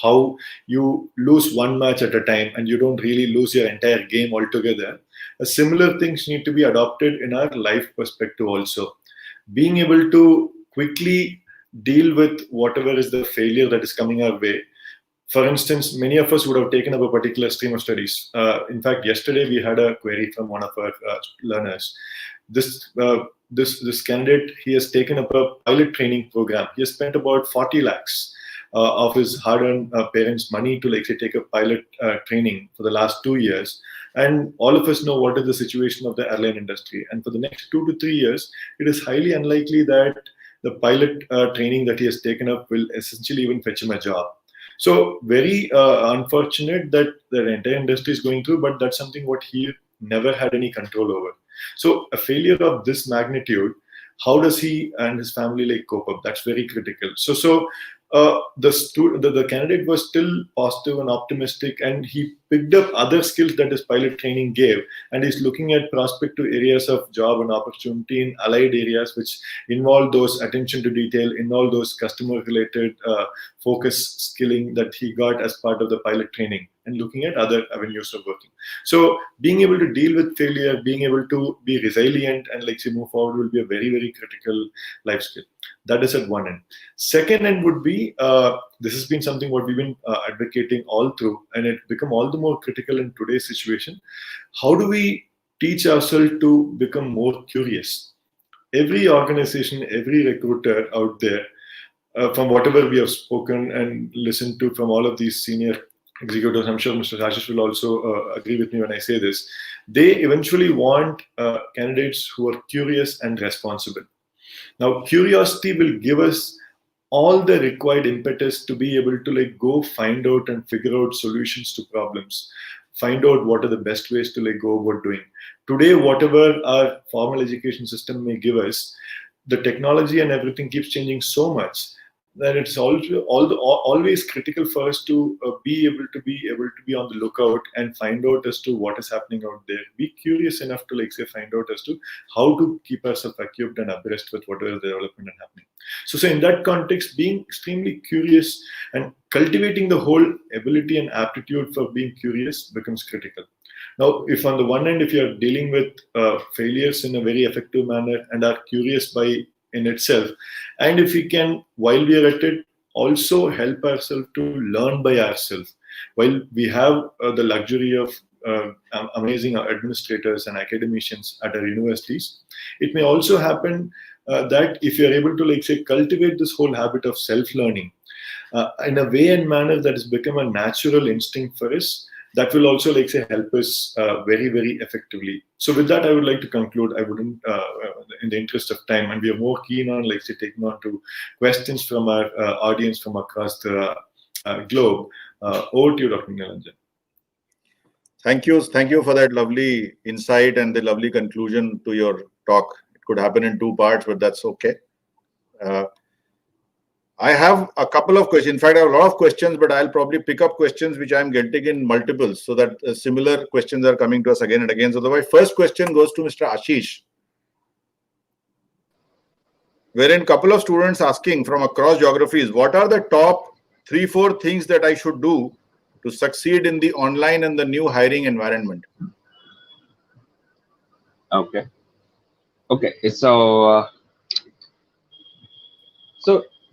how you lose one match at a time and you don't really lose your entire game altogether. Similar things need to be adopted in our life perspective also. Being able to quickly deal with whatever is the failure that is coming our way. For instance, many of us would have taken up a particular stream of studies. In fact, yesterday we had a query from one of our learners. This candidate, he has taken up a pilot training program. He has spent about 40 lakhs of his hard-earned parents' money to, like, say, take a pilot training for the last 2 years. And all of us know what is the situation of the airline industry. And for the next 2 to 3 years, it is highly unlikely that the pilot training that he has taken up will essentially even fetch him a job. So very unfortunate that the entire industry is going through, but that's something what he never had any control over. So a failure of this magnitude, how does he and his family, like, cope up? That's very critical. So the candidate was still positive and optimistic, and he picked up other skills that his pilot training gave, and he's looking at prospective areas of job and opportunity in allied areas which involve those attention to detail, involve those customer related focus skilling that he got as part of the pilot training, and looking at other avenues of working. So being able to deal with failure, being able to be resilient and, like, say, move forward will be a very, very critical life skill. That is at one end. Second end would be, this has been something what we've been advocating all through, and it become all the more critical in today's situation. How do we teach ourselves to become more curious? Every organization, every recruiter out there, from whatever we have spoken and listened to from all of these senior executives, I'm sure Mr. Ashish will also agree with me when I say this, they eventually want candidates who are curious and responsible. Now, curiosity will give us all the required impetus to be able to, like, go find out and figure out solutions to problems, find out what are the best ways to, like, go about doing. Today, whatever our formal education system may give us, the technology and everything keeps changing so much that it's always critical for us to be able to be on the lookout and find out as to what is happening out there. Be curious enough to, like, say, find out as to how to keep ourselves equipped and abreast with whatever is the development and happening. So in that context, being extremely curious and cultivating the whole ability and aptitude for being curious becomes critical. Now, if on the one hand, if you are dealing with failures in a very effective manner and are curious by in itself, and if we can, while we are at it, also help ourselves to learn by ourselves, while we have the luxury of amazing administrators and academicians at our universities, it may also happen that if you are able to, like, say, cultivate this whole habit of self-learning in a way and manner that has become a natural instinct for us, that will also, like, say, help us very, very effectively. So with that, I would like to conclude. I wouldn't, in the interest of time, and we are more keen on, like, say, taking on to questions from our audience from across the globe. Over to you, Dr. Nilanjan. Thank you for that lovely insight and the lovely conclusion to your talk. It could happen in two parts, but that's okay. I have a couple of questions. In fact, I have a lot of questions, but I'll probably pick up questions which I'm getting in multiples, so that similar questions are coming to us again and again. So the first question goes to Mr. Ashish, wherein a couple of students asking from across geographies, what are the top 3-4 things that I should do to succeed in the online and the new hiring environment? Okay.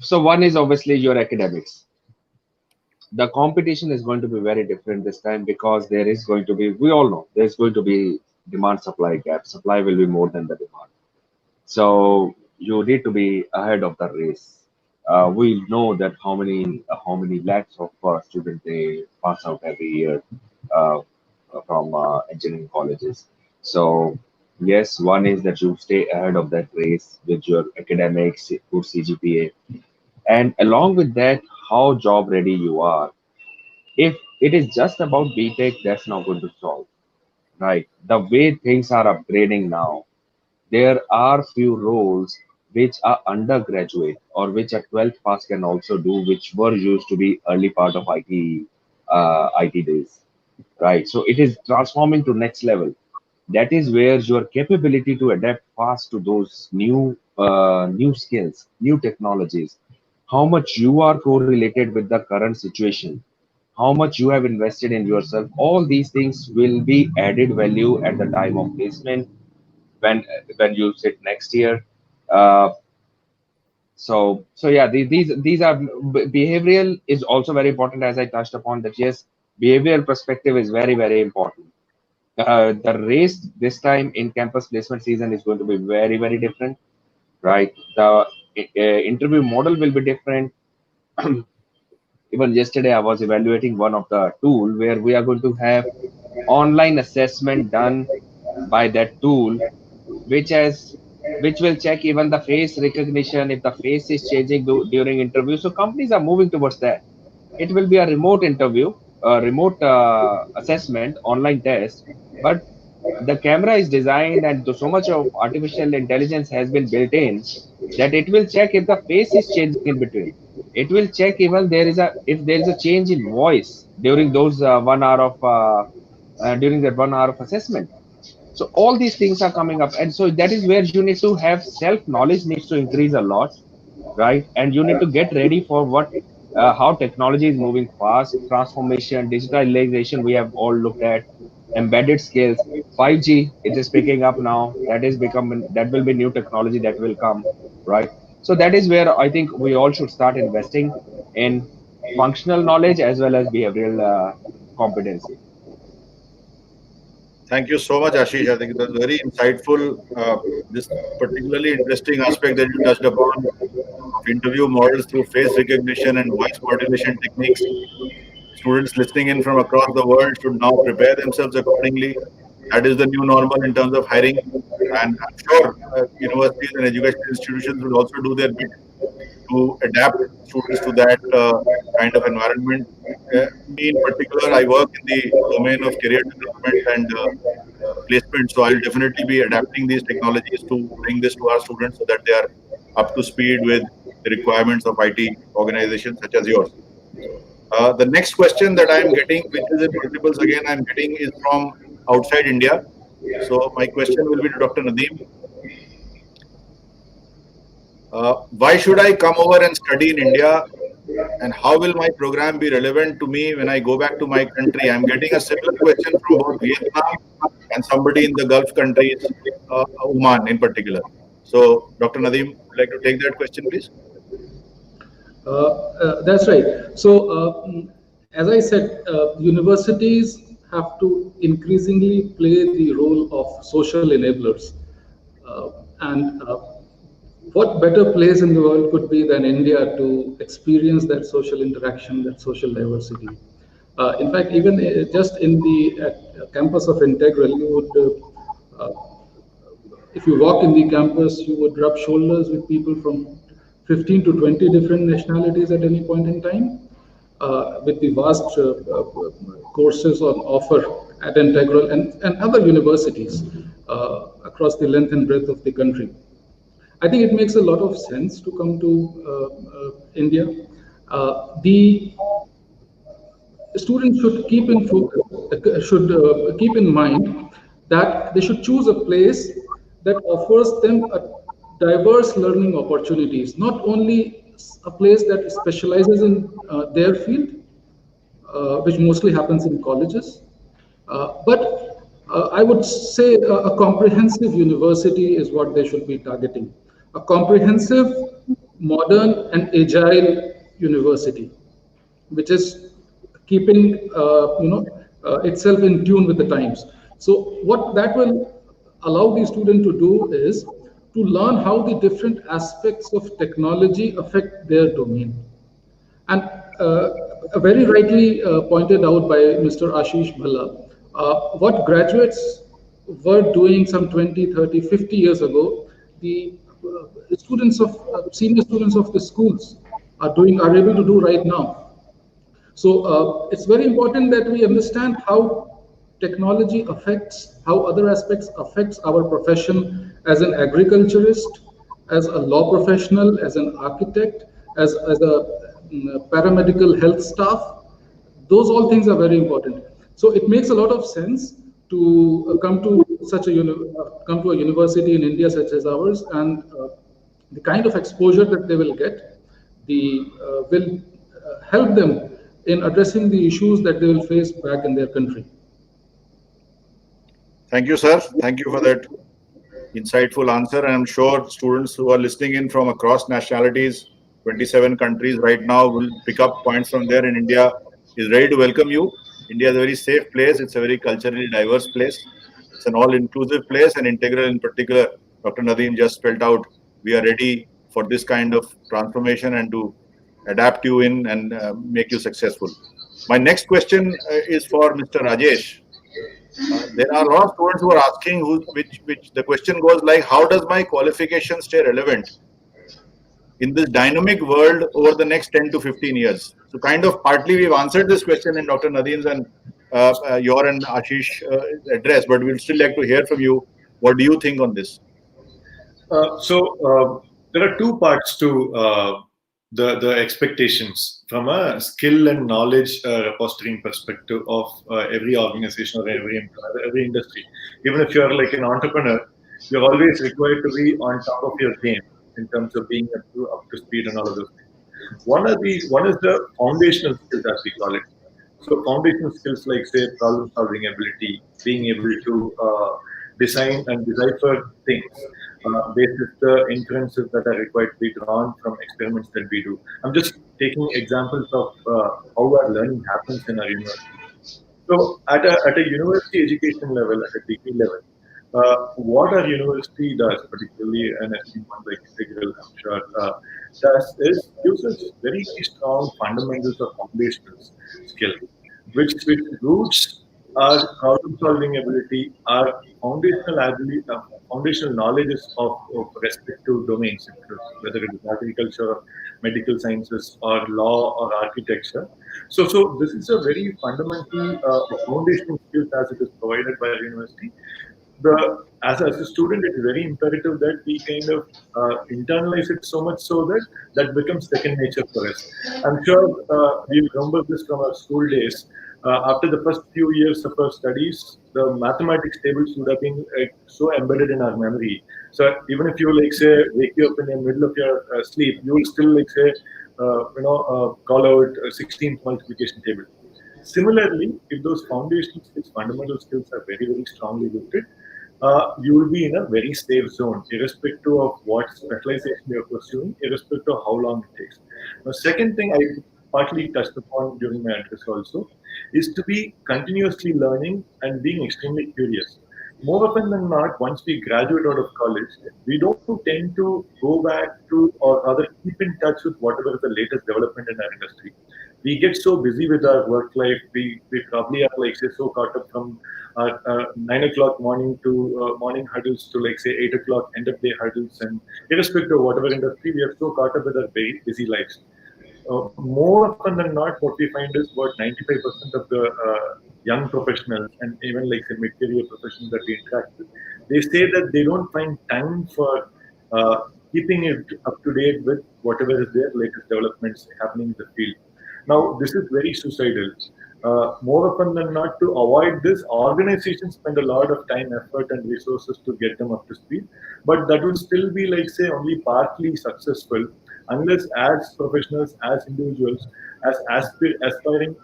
So one is obviously your academics. The competition is going to be very different this time, because there is going to be, we all know, there's going to be demand supply gap. Supply will be more than the demand. So you need to be ahead of the race. We know that how many lakhs of students they pass out every year from engineering colleges. So yes, one is that you stay ahead of that race with your academics, good CGPA, and along with that, how job ready you are. If it is just about BTech, that's not going to solve, right? The way things are upgrading now, there are few roles which are undergraduate or which a 12th pass can also do, which were used to be early part of IT days, right? So it is transforming to next level. That is where your capability to adapt fast to those new skills, new technologies, how much you are correlated with the current situation, how much you have invested in yourself, all these things will be added value at the time of placement when you sit next year. Uh, So yeah, these are behavioral is also very important, as I touched upon that. Yes, behavioral perspective is very important. The race this time in campus placement season is going to be very different, right? The interview model will be different. Even yesterday I was evaluating one of the tool where we are going to have online assessment done by that tool, which has which will check even the face recognition if the face is changing during interview. So companies are moving towards that. It will be a remote interview, a remote assessment, online test, but the camera is designed and so much of artificial intelligence has been built in that it will check if the face is changing in between. It will check even there is a change in voice during those 1 hour of during that 1 hour of assessment. So all these things are coming up, and so that is where you need to have self knowledge needs to increase a lot, right? And you need to get ready for what how technology is moving fast, transformation, digitalization. We have all looked at embedded skills. 5G, it is picking up now. That will be new technology that will come, right? So that is where I think we all should start investing in functional knowledge as well as behavioral competency. Thank you so much, Ashish. I think it was very insightful. This particularly interesting aspect that you touched upon of interview models through face recognition and voice modulation techniques. Students listening in from across the world should now prepare themselves accordingly. That is the new normal in terms of hiring. And I'm sure universities and educational institutions will also do their bit to adapt students to that kind of environment. Me in particular, I work in the domain of career development and placement, so I'll definitely be adapting these technologies to bring this to our students so that they are up to speed with the requirements of IT organizations such as yours. The next question that I'm getting, which is in multiples again, I'm getting is from outside India. So my question will be to Dr. Nadeem. Why should I come over and study in India, and how will my program be relevant to me when I go back to my country? I'm getting a similar question from both Vietnam and somebody in the Gulf countries, Oman in particular. So, Dr. Nadeem, would you like to take that question, please? That's right. So, as I said, universities have to increasingly play the role of social enablers. And what better place in the world could be than India to experience that social interaction, that social diversity? In fact, even just in the campus of Integral, you would, if you walk in the campus, you would rub shoulders with people from 15 to 20 different nationalities at any point in time, with the vast courses on offer at Integral and other universities across the length and breadth of the country. I think it makes a lot of sense to come to India. The students should keep in focus, keep in mind that they should choose a place that offers them a diverse learning opportunities, not only a place that specializes in their field, which mostly happens in colleges, but I would say a comprehensive university is what they should be targeting. A comprehensive, modern, and agile university, which is keeping itself in tune with the times. So what that will allow the student to do is to learn how the different aspects of technology affect their domain. And very rightly pointed out by Mr. Ashish Bhalla, what graduates were doing some 20, 30, 50 years ago, the students of senior students of the schools are able to do right now. So it's very important that we understand how technology affects, how other aspects affects our profession as an agriculturist, as a law professional, as an architect, as a paramedical health staff. Those all things are very important. So it makes a lot of sense to come to come to a university in India such as ours, and the kind of exposure that they will get, will help them in addressing the issues that they will face back in their country. Thank you, sir. Thank you for that insightful answer. And I'm sure students who are listening in from across nationalities, 27 countries right now, will pick up points from there. And India is ready to welcome you. India is a very safe place. It's a very culturally diverse place. It's an all-inclusive place, and Integral in particular, Dr. Nadeem just spelled out, we are ready for this kind of transformation and to adapt you in and make you successful. My next question is for Mr. Rajesh. There are a lot of students who are asking, which the question goes like, how does my qualification stay relevant in this dynamic world over the next 10 to 15 years? So kind of partly we've answered this question in Dr. Nadeem's and your and Ashish address, but we'd still like to hear from you. What do you think on this? There are two parts to the expectations from a skill and knowledge repository perspective of every organization or every employer, every industry. Even if you're like an entrepreneur, you're always required to be on top of your game in terms of being up to speed and all of those things. One is the foundational skills, as we call it. So foundational skills like, say, problem solving ability, being able to design and decipher things based on the inferences that are required to be drawn from experiments that we do. I'm just taking examples of how our learning happens in our university. So at a university education level, at a degree level, what our university does, particularly an esteemed one like Integral, I'm sure, does is gives us very strong fundamentals of foundational skill, which roots our problem solving ability, our foundational ability, foundational knowledges of respective domains, whether it is agriculture, or medical sciences, or law, or architecture. So this is a very fundamental foundational skills as it is provided by a university. As a student, it's very imperative that we kind of internalize it so much so that that becomes second nature for us. I'm sure we remember this from our school days. After the first few years of our studies, the mathematics tables would have been so embedded in our memory. So even if you like say wake you up in the middle of your sleep, you will still like say call out 16th multiplication table. Similarly, if those foundational skills, fundamental skills are very, very strongly rooted, you will be in a very safe zone, irrespective of what specialization you're pursuing, irrespective of how long it takes. The second thing I partly touched upon during my address also is to be continuously learning and being extremely curious. More often than not, once we graduate out of college, we don't tend to go back to or rather keep in touch with whatever is the latest development in our industry. We get so busy with our work life, we probably are like say so caught up from 9 o'clock morning to morning huddles to like say 8 o'clock end of day huddles, and irrespective of whatever industry, we are so caught up with our very busy lives. More often than not, what we find is about 95% of the young professionals and even like the mid-career professionals that we interact with, they say that they don't find time for keeping it up to date with whatever is their latest developments happening in the field. Now, this is very suicidal. More often than not, to avoid this, organizations spend a lot of time, effort, and resources to get them up to speed. But that will still be, like, say, only partly successful unless, as professionals, as individuals, as aspiring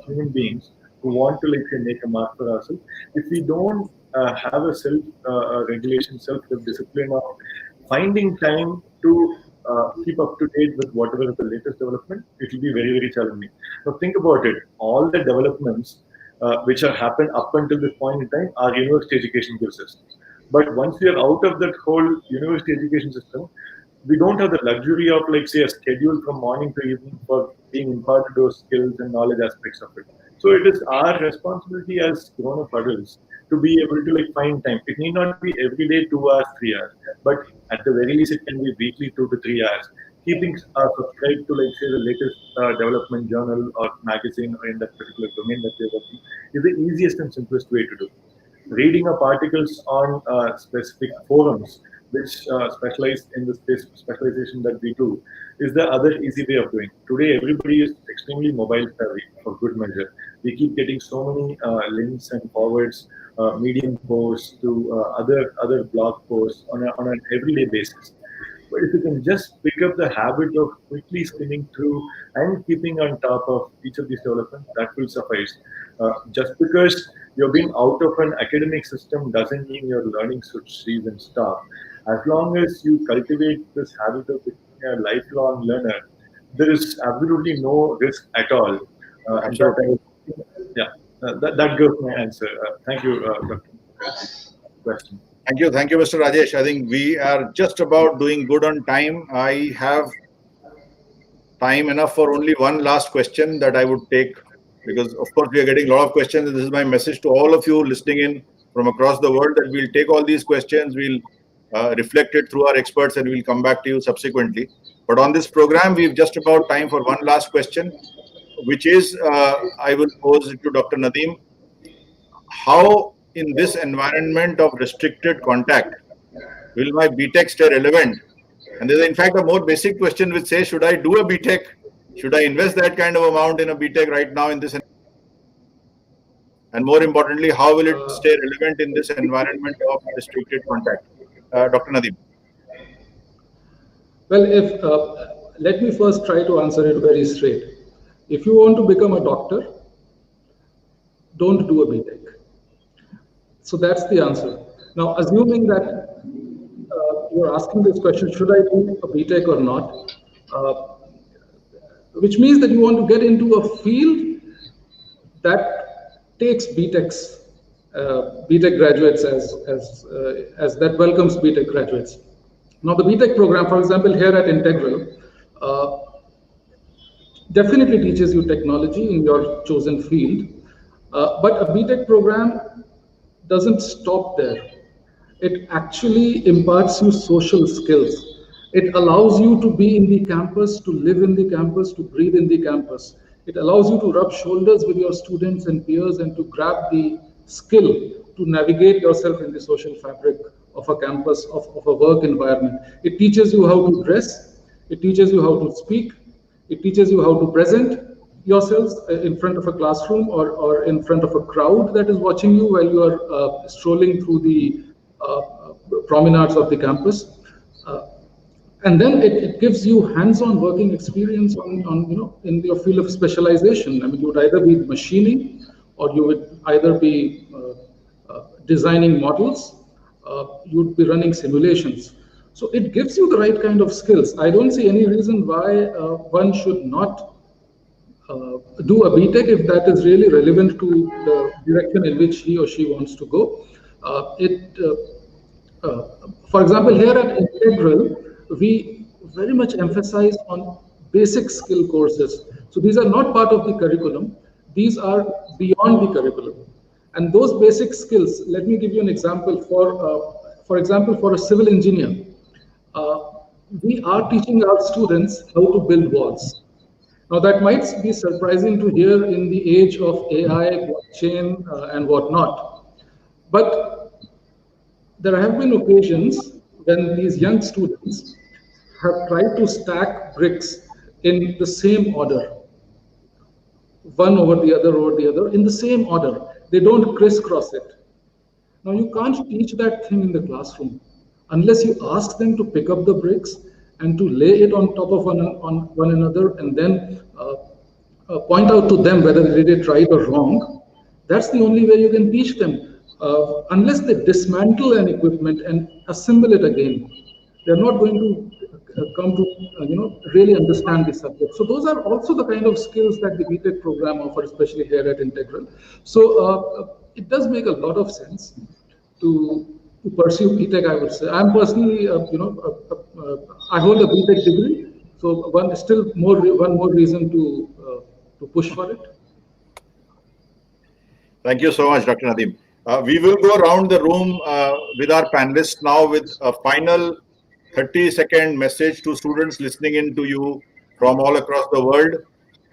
human beings who want to, like, say, make a mark for ourselves, if we don't have a self regulation, self discipline of finding time to keep up to date with whatever is the latest development, it will be very, very challenging. Now, think about it. All the developments which have happened up until this point in time are university education gives us. But once we are out of that whole university education system, we don't have the luxury of, like, say, a schedule from morning to evening for being imparted those skills and knowledge aspects of it. So it is our responsibility as grown-up adults to be able to, like, find time. It need not be every day 2 hours, 3 hours, but at the very least, it can be weekly 2 to 3 hours. Keeping subscribed to, like, say, the latest development journal or magazine or in that particular domain that they're working is the easiest and simplest way to do. Reading up articles on specific forums which specialize in the space specialization that we do is the other easy way of doing. Today, everybody is extremely mobile savvy for good measure. We keep getting so many links and forwards, Medium posts to other blog posts on an everyday basis. But if you can just pick up the habit of quickly skimming through and keeping on top of each of these developments, that will suffice. Just because you've been out of an academic system doesn't mean your learning should cease and stop. As long as you cultivate this habit of becoming a lifelong learner, there is absolutely no risk at all. And that, yeah, that goes my answer. Thank you, Dr. Question. Thank you, Mr. Rajesh. I think we are just about doing good on time. I have time enough for only one last question that I would take, because of course we are getting a lot of questions, and this is my message to all of you listening in from across the world, that we'll take all these questions, we'll reflect it through our experts, and we'll come back to you subsequently. But on this program, we've just about time for one last question, which is, I will pose it to Dr. Nadeem. How, in this environment of restricted contact, will my BTech stay relevant? And there's in fact a more basic question which says, should I do a BTech? Should I invest that kind of amount in a BTech right now in this? And more importantly, how will it stay relevant in this environment of restricted contact? Dr. Nadeem. Well, let me first try to answer it very straight. If you want to become a doctor, don't do a BTech. So that's the answer. Now, assuming that you're asking this question, should I do a BTech or not? Which means that you want to get into a field that takes BTechs, BTech graduates as that welcomes BTech graduates. Now, the BTech program, for example, here at Integral, definitely teaches you technology in your chosen field, but a BTech program doesn't stop there. It actually imparts you social skills. It allows you to be in the campus, to live in the campus, to breathe in the campus. It allows you to rub shoulders with your students and peers and to grab the skill to navigate yourself in the social fabric of a campus, of a work environment. It teaches you how to dress. It teaches you how to speak. It teaches you how to present yourselves in front of a classroom or in front of a crowd that is watching you while you are strolling through the promenades of the campus. And then it gives you hands-on working experience on in your field of specialization. I mean, you would either be machining, or you would either be designing models, you would be running simulations. So it gives you the right kind of skills. I don't see any reason why one should not do a BTech if that is really relevant to the direction in which he or she wants to go. For example, here at Integral, we very much emphasize on basic skill courses. So these are not part of the curriculum. These are beyond the curriculum. And those basic skills, let me give you an example. For example, for a civil engineer, we are teaching our students how to build walls. Now, that might be surprising to hear in the age of AI, blockchain, and whatnot. But there have been occasions when these young students have tried to stack bricks in the same order, one over the other, in the same order. They don't crisscross it. Now, you can't teach that thing in the classroom unless you ask them to pick up the bricks and to lay it on top of one another, and then point out to them whether they did it right or wrong. That's the only way you can teach them. Unless they dismantle an equipment and assemble it again, they're not going to come to really understand the subject. So those are also the kind of skills that the BTech program offers, especially here at Integral. So it does make a lot of sense to pursue BTech, I would say. I'm personally, I hold a BTech degree, so one more reason to push for it. Thank you so much, Dr. Nadeem. We will go around the room with our panelists now with a final 30-second message to students listening in to you from all across the world,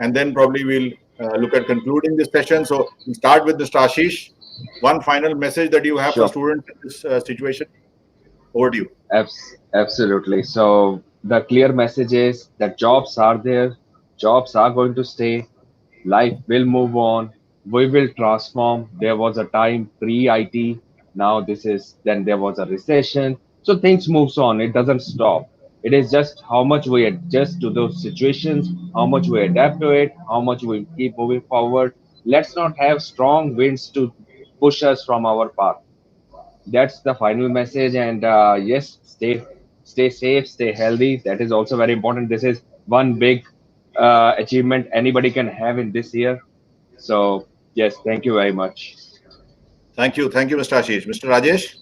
and then probably we'll look at concluding this session. So we'll start with Mr. Ashish. One final message that you have for students in this situation. Over to you. Absolutely. So the clear message is that jobs are there, jobs are going to stay, life will move on, we will transform. There was a time pre-IT, now then there was a recession. So things moves on, it doesn't stop. It is just how much we adjust to those situations, how much we adapt to it, how much we keep moving forward. Let's not have strong winds to push us from our path. That's the final message. And yes, stay safe, stay healthy. That is also very important. This is one big achievement anybody can have in this year. So yes, thank you very much. Thank you, Mr. Ashish. Mr. Rajesh,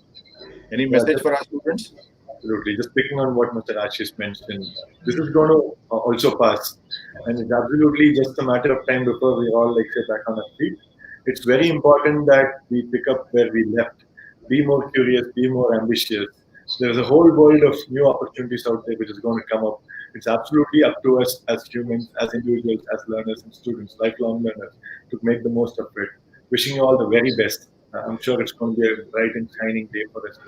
any Yeah, message for our students? absolutely. Just picking on what Mr. Ashish mentioned, this is going to also pass. And it's absolutely just a matter of time before we all, like, say, back on our feet. It's very important that we pick up where we left. Be more curious, be more ambitious. There's a whole world of new opportunities out there which is going to come up. It's absolutely up to us as humans, as individuals, as learners and students, lifelong learners, to make the most of it. Wishing you all the very best. I'm sure it's going to be a bright and shining day for us.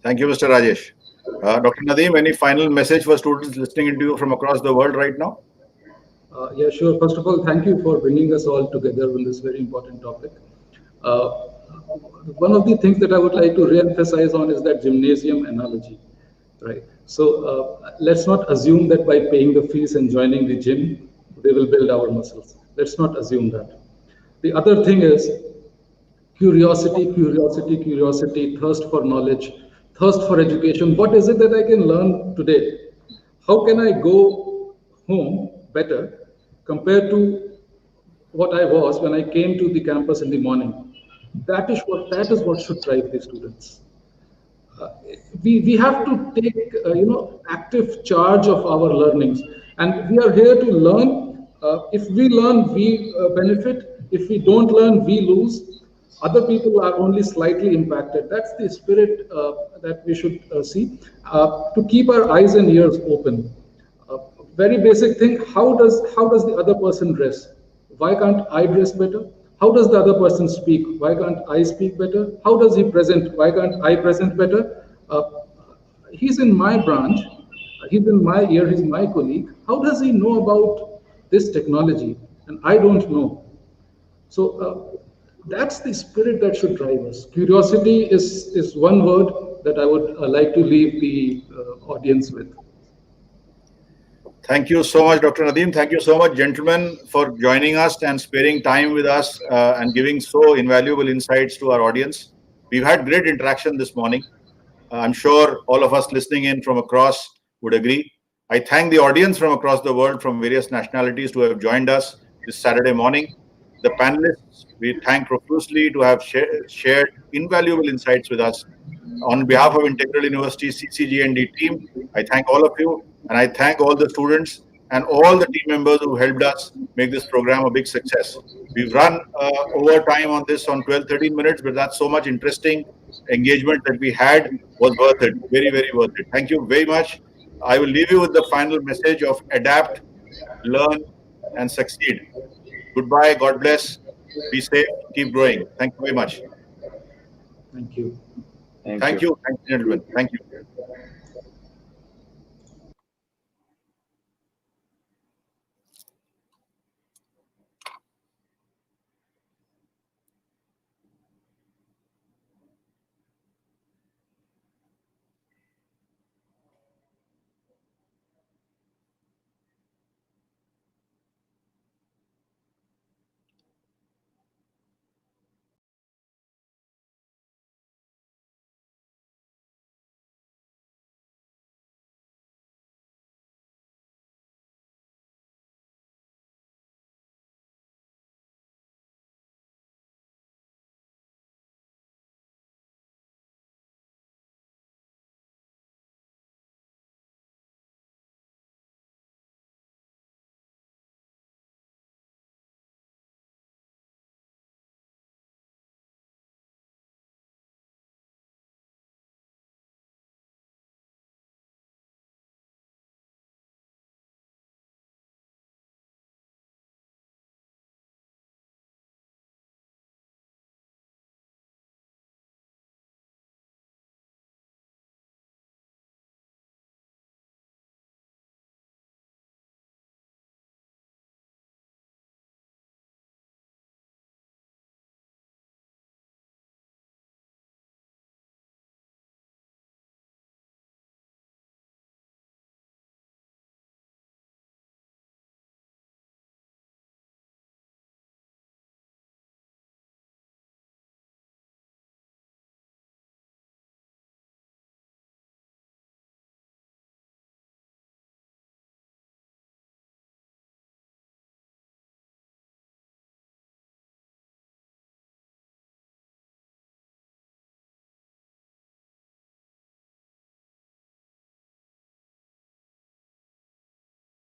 Thank you, Mr. Rajesh. Dr. Nadeem, any final message for students listening to you from across the world right now? Yeah, sure. First of all, thank you for bringing us all together on this very important topic. Uh, One of the things that I would like to re-emphasize on is that gymnasium analogy, right? So let's not assume that by paying the fees and joining the gym, we will build our muscles. Let's not assume that. The other thing is curiosity, curiosity, curiosity, thirst for knowledge, thirst for education. What is it that I can learn today? How can I go home better compared to what I was when I came to the campus in the morning? That is what should drive the students. We have to take active charge of our learnings, and we are here to learn. If we learn, we benefit. If we don't learn, we lose. Other people are only slightly impacted. That's the spirit that we should see, to keep our eyes and ears open. uh, Very basic thing: how does the other person dress? Why can't I dress better? How does the other person speak? Why can't I speak better? How does he present? Why can't I present better? uh, he's in my branch, he's in my ear, he's my colleague. How does he know about this technology and I don't know? So that's the spirit that should drive us. Curiosity is one word that I would like to leave the audience with. Thank you so much, Dr. Nadeem. Thank you so much, gentlemen, for joining us and sparing time with us and giving so invaluable insights to our audience. We've had great interaction this morning. I'm sure all of us listening in from across would agree. I thank the audience from across the world, from various nationalities, to have joined us this Saturday morning. The panelists, we thank profusely to have shared invaluable insights with us. On behalf of Integral University CCGND team, I thank all of you, and I thank all the students and all the team members who helped us make this program a big success. We've run over time on this on 12, 13 minutes, but that's so much interesting engagement that we had was worth it. Very, very worth it. Thank you very much. I will leave you with the final message of adapt, learn, and succeed. Goodbye. God bless. Be safe. Keep growing. Thank you very much. Thank you. Thank you, gentlemen. Thank you.